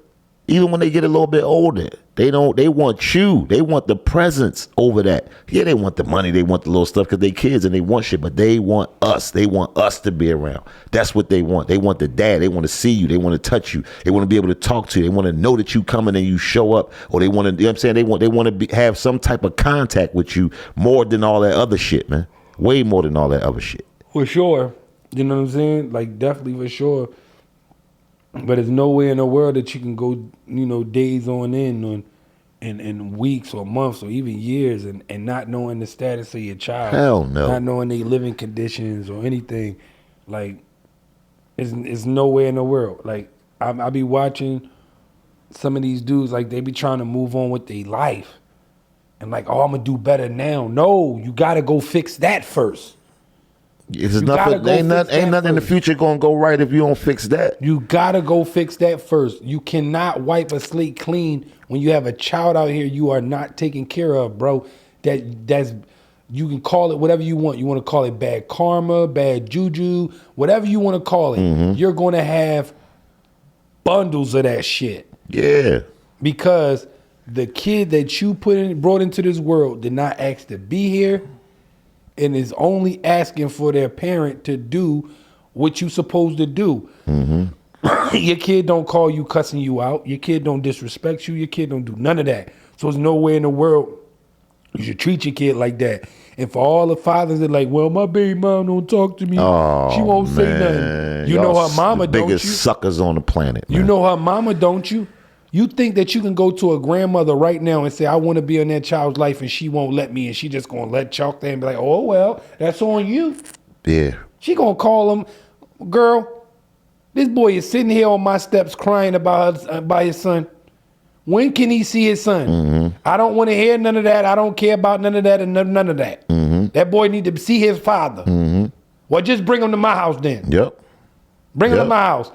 even when they get a little bit older, they want you. They want the presence over that. Yeah, they want the money. They want the little stuff because they kids and they want shit, but they want us. They want us to be around. That's what they want. They want the dad. They want to see you. They want to touch you. They want to be able to talk to you. They want to know that you coming and you show up. Or they want to, you know what I'm saying? They want to have some type of contact with you more than all that other shit, man. Way more than all that other shit. For sure. You know what I'm saying? Like definitely for sure. But there's no way in the world that you can go, days on end and weeks or months or even years and not knowing the status of your child. Hell no. Not knowing their living conditions or anything. Like, it's no way in the world. Like, I be watching some of these dudes, like, they be trying to move on with their life. And like, oh, I'm going to do better now. No, you got to go fix that first. Ain't nothing in the future gonna go right if you don't fix that. You gotta go fix that first. You cannot wipe a slate clean when you have a child out here you are not taking care of, bro. That's you can call it whatever you want. You want to call it bad karma, bad juju, whatever you want to call it. Mm-hmm. You're gonna have bundles of that shit. Yeah. Because the kid that you brought into this world did not ask to be here. And is only asking for their parent to do what you supposed to do. Mm-hmm. Your kid don't call you cussing you out. Your kid don't disrespect you. Your kid don't do none of that. So there's no way in the world you should treat your kid like that. And for all the fathers that are like, well, my baby mom don't talk to me. She won't say nothing. You know her mama, don't you? Biggest suckers on the planet, man. You know her mama, don't you? You think that you can go to a grandmother right now and say, I want to be in that child's life and she won't let me and she just going to let chalk there and be like, oh, well, that's on you. Yeah. She going to call him, girl, this boy is sitting here on my steps crying about his son. When can he see his son? Mm-hmm. I don't want to hear none of that. I don't care about none of that and none of that. Mm-hmm. That boy need to see his father. Mm-hmm. Well, just bring him to my house then. Yep. Bring him to my house.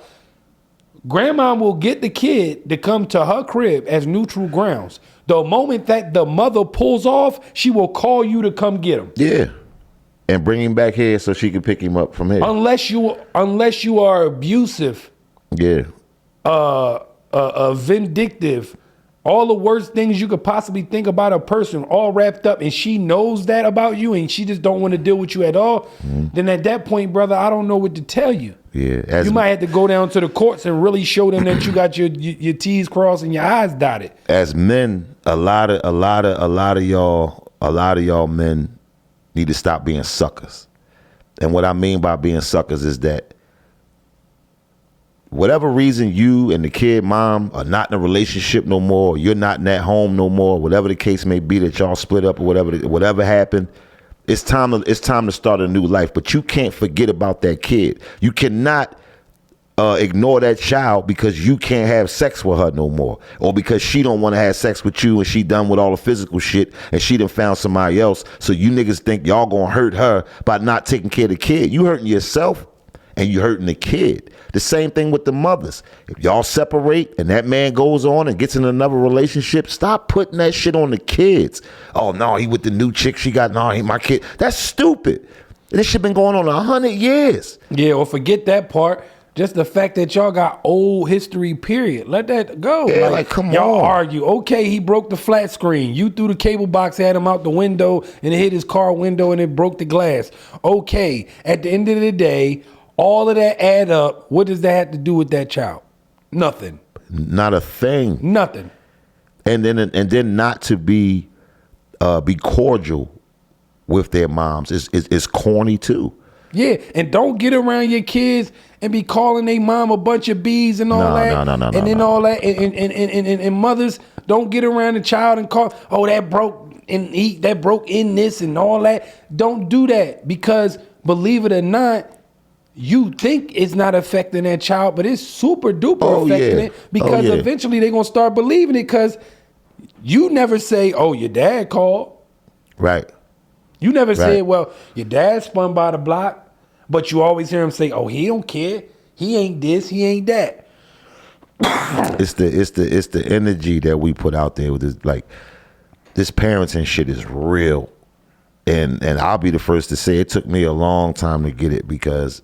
Grandma will get the kid to come to her crib as neutral grounds. The moment that the mother pulls off, she will call you to come get him. Yeah. And bring him back here so she can pick him up from here. Unless you are abusive. Yeah. Vindictive. All the worst things you could possibly think about a person all wrapped up and she knows that about you and she just don't want to deal with you at all, then at that point, brother, I don't know what to tell you. Yeah, you might have to go down to the courts and really show them that you got your T's crossed and your I's dotted. As men, a lot of y'all men need to stop being suckers. And what I mean by being suckers is that whatever reason you and the kid mom are not in a relationship no more, or you're not in that home no more, whatever the case may be that y'all split up or whatever happened, it's time to start a new life. But you can't forget about that kid. You cannot ignore that child because you can't have sex with her no more, or because she don't want to have sex with you and she done with all the physical shit and she done found somebody else. So you niggas think y'all gonna hurt her by not taking care of the kid. You hurting yourself and you hurting the kid. The same thing with the mothers. If y'all separate and that man goes on and gets in another relationship, stop putting that shit on the kids. Oh no, he with the new chick she got. No, he my kid. That's stupid. This shit been going on 100 years. Yeah, or forget that part. Just the fact that y'all got old history, period. Let that go. Yeah, like come y'all on. argue. Okay, he broke the flat screen. You threw the cable box at him out the window and it hit his car window and it broke the glass. Okay, at the end of the day, all of that add up. What does that have to do with that child? Nothing. Not a thing. Nothing. And then not to be cordial with their moms is corny too. Yeah, and don't get around your kids and be calling their mom a bunch of bees and all that. No. And then all that, and mothers don't get around the child and call, oh, that broke in this and all that. Don't do that, because believe it or not, you think it's not affecting that child, but it's super duper affecting it, because eventually they're gonna start believing it, because you never say, oh, your dad called. Right. You never said, well, your dad spun by the block, but you always hear him say, oh, he don't care. He ain't this, he ain't that. It's the energy that we put out there with this, like, this parenting shit is real. And I'll be the first to say it took me a long time to get it, because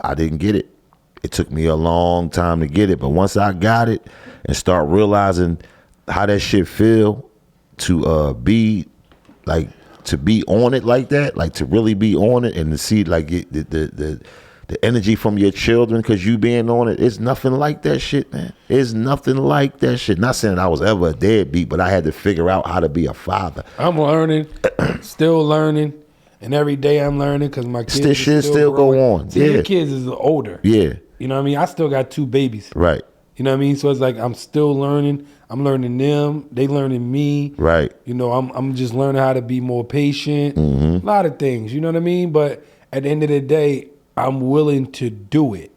I didn't get it. It took me a long time to get it. But once I got it and start realizing how that shit feel to be like, to be on it like that, like to really be on it, and to see like the energy from your children because you being on it, it's nothing like that shit, man. It's nothing like that shit. Not saying that I was ever a deadbeat, but I had to figure out how to be a father. I'm learning, still learning, and every day I'm learning, because my kids this shit still go on. See, the kids is older. Yeah. You know what I mean? I still got 2 babies. Right. You know what I mean? So it's like I'm still learning. I'm learning them. They learning me. Right. You know, I'm just learning how to be more patient. Mm-hmm. A lot of things. You know what I mean? But at the end of the day, I'm willing to do it.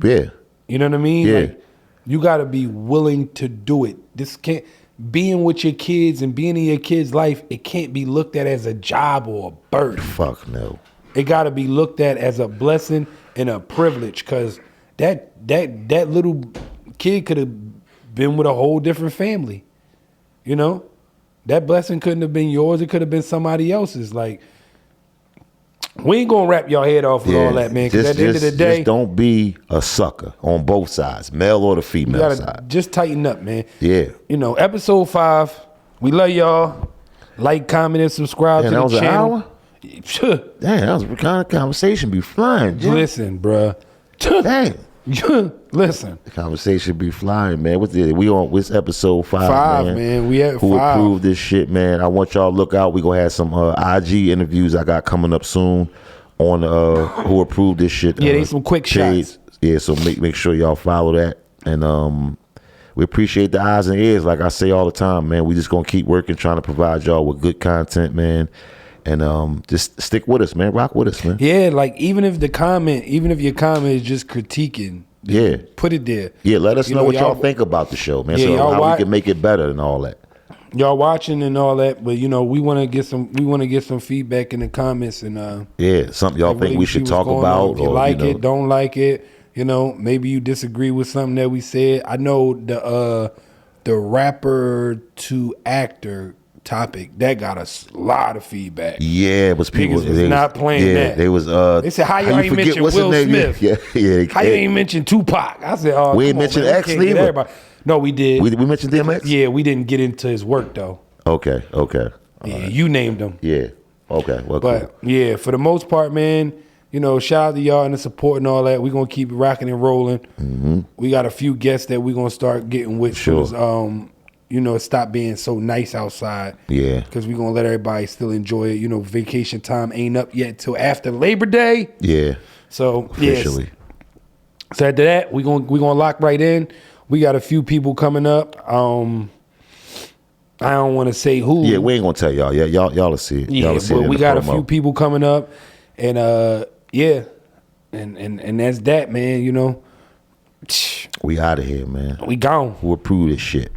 Yeah. You know what I mean? Yeah. Like, you got to be willing to do it. This can't, being with your kids and being in your kids' life, it can't be looked at as a job or a burden. Fuck no. It got to be looked at as a blessing and a privilege, because that little kid could have been with a whole different family. You know? That blessing couldn't have been yours. It could have been somebody else's. Like, we ain't gonna wrap your head off with all that, man. Because at the end of the day, just don't be a sucker on both sides, male or the female side. Just tighten up, man. Yeah. You know, episode 5. We love y'all. Like, comment, and subscribe to the channel. That was an hour? Damn, that was the kind of conversation be flying, Jim. Listen, bruh. Damn. Listen. The conversation be flying, man. We on what's episode 5, man. We at 5. Who approved this shit, man? I want y'all to look out. We gonna have some IG interviews I got coming up soon on who approved this shit. Yeah, they some quick shots. Yeah, so make sure y'all follow that. And we appreciate the eyes and ears, like I say all the time, man. We just gonna keep working, trying to provide y'all with good content, man. And just stick with us, man. Rock with us, man. Yeah, like even if your comment is just critiquing, yeah, put it there. Yeah, let us know what y'all think about the show, man. Yeah, so how we can make it better and all that. Y'all watching and all that, but you know, we want to get some feedback in the comments, and yeah, something y'all think we should talk about. If you like it, don't like it. You know, maybe you disagree with something that we said. I know the rapper to actor topic that got a lot of feedback. Yeah, it was people was not playing that. They was they said, how you ain't mention Will Smith? Yeah. How you ain't mention Tupac? I said, oh, we ain't mentioned X neither. No, we did. We mentioned DMX. Yeah, we didn't get into his work though. Okay. All right. You named him. Yeah. Okay. Well, but cool. Yeah, for the most part, man, you know, shout out to y'all and the support and all that. We're gonna keep rocking and rolling. Mm-hmm. We got a few guests that we're gonna start getting with. Sure. You know, stop being so nice outside. Yeah. Because we're going to let everybody still enjoy it. You know, vacation time ain't up yet till after Labor Day. Yeah. So, officially. Yes. So after that, we're gonna lock right in. We got a few people coming up. I don't want to say who. Yeah, we ain't going to tell y'all. Yeah, y'all will see it. Yeah, see but it we got promo. a few people coming up. And, yeah. And that's that, man, you know. We out of here, man. We gone. Who approved this shit?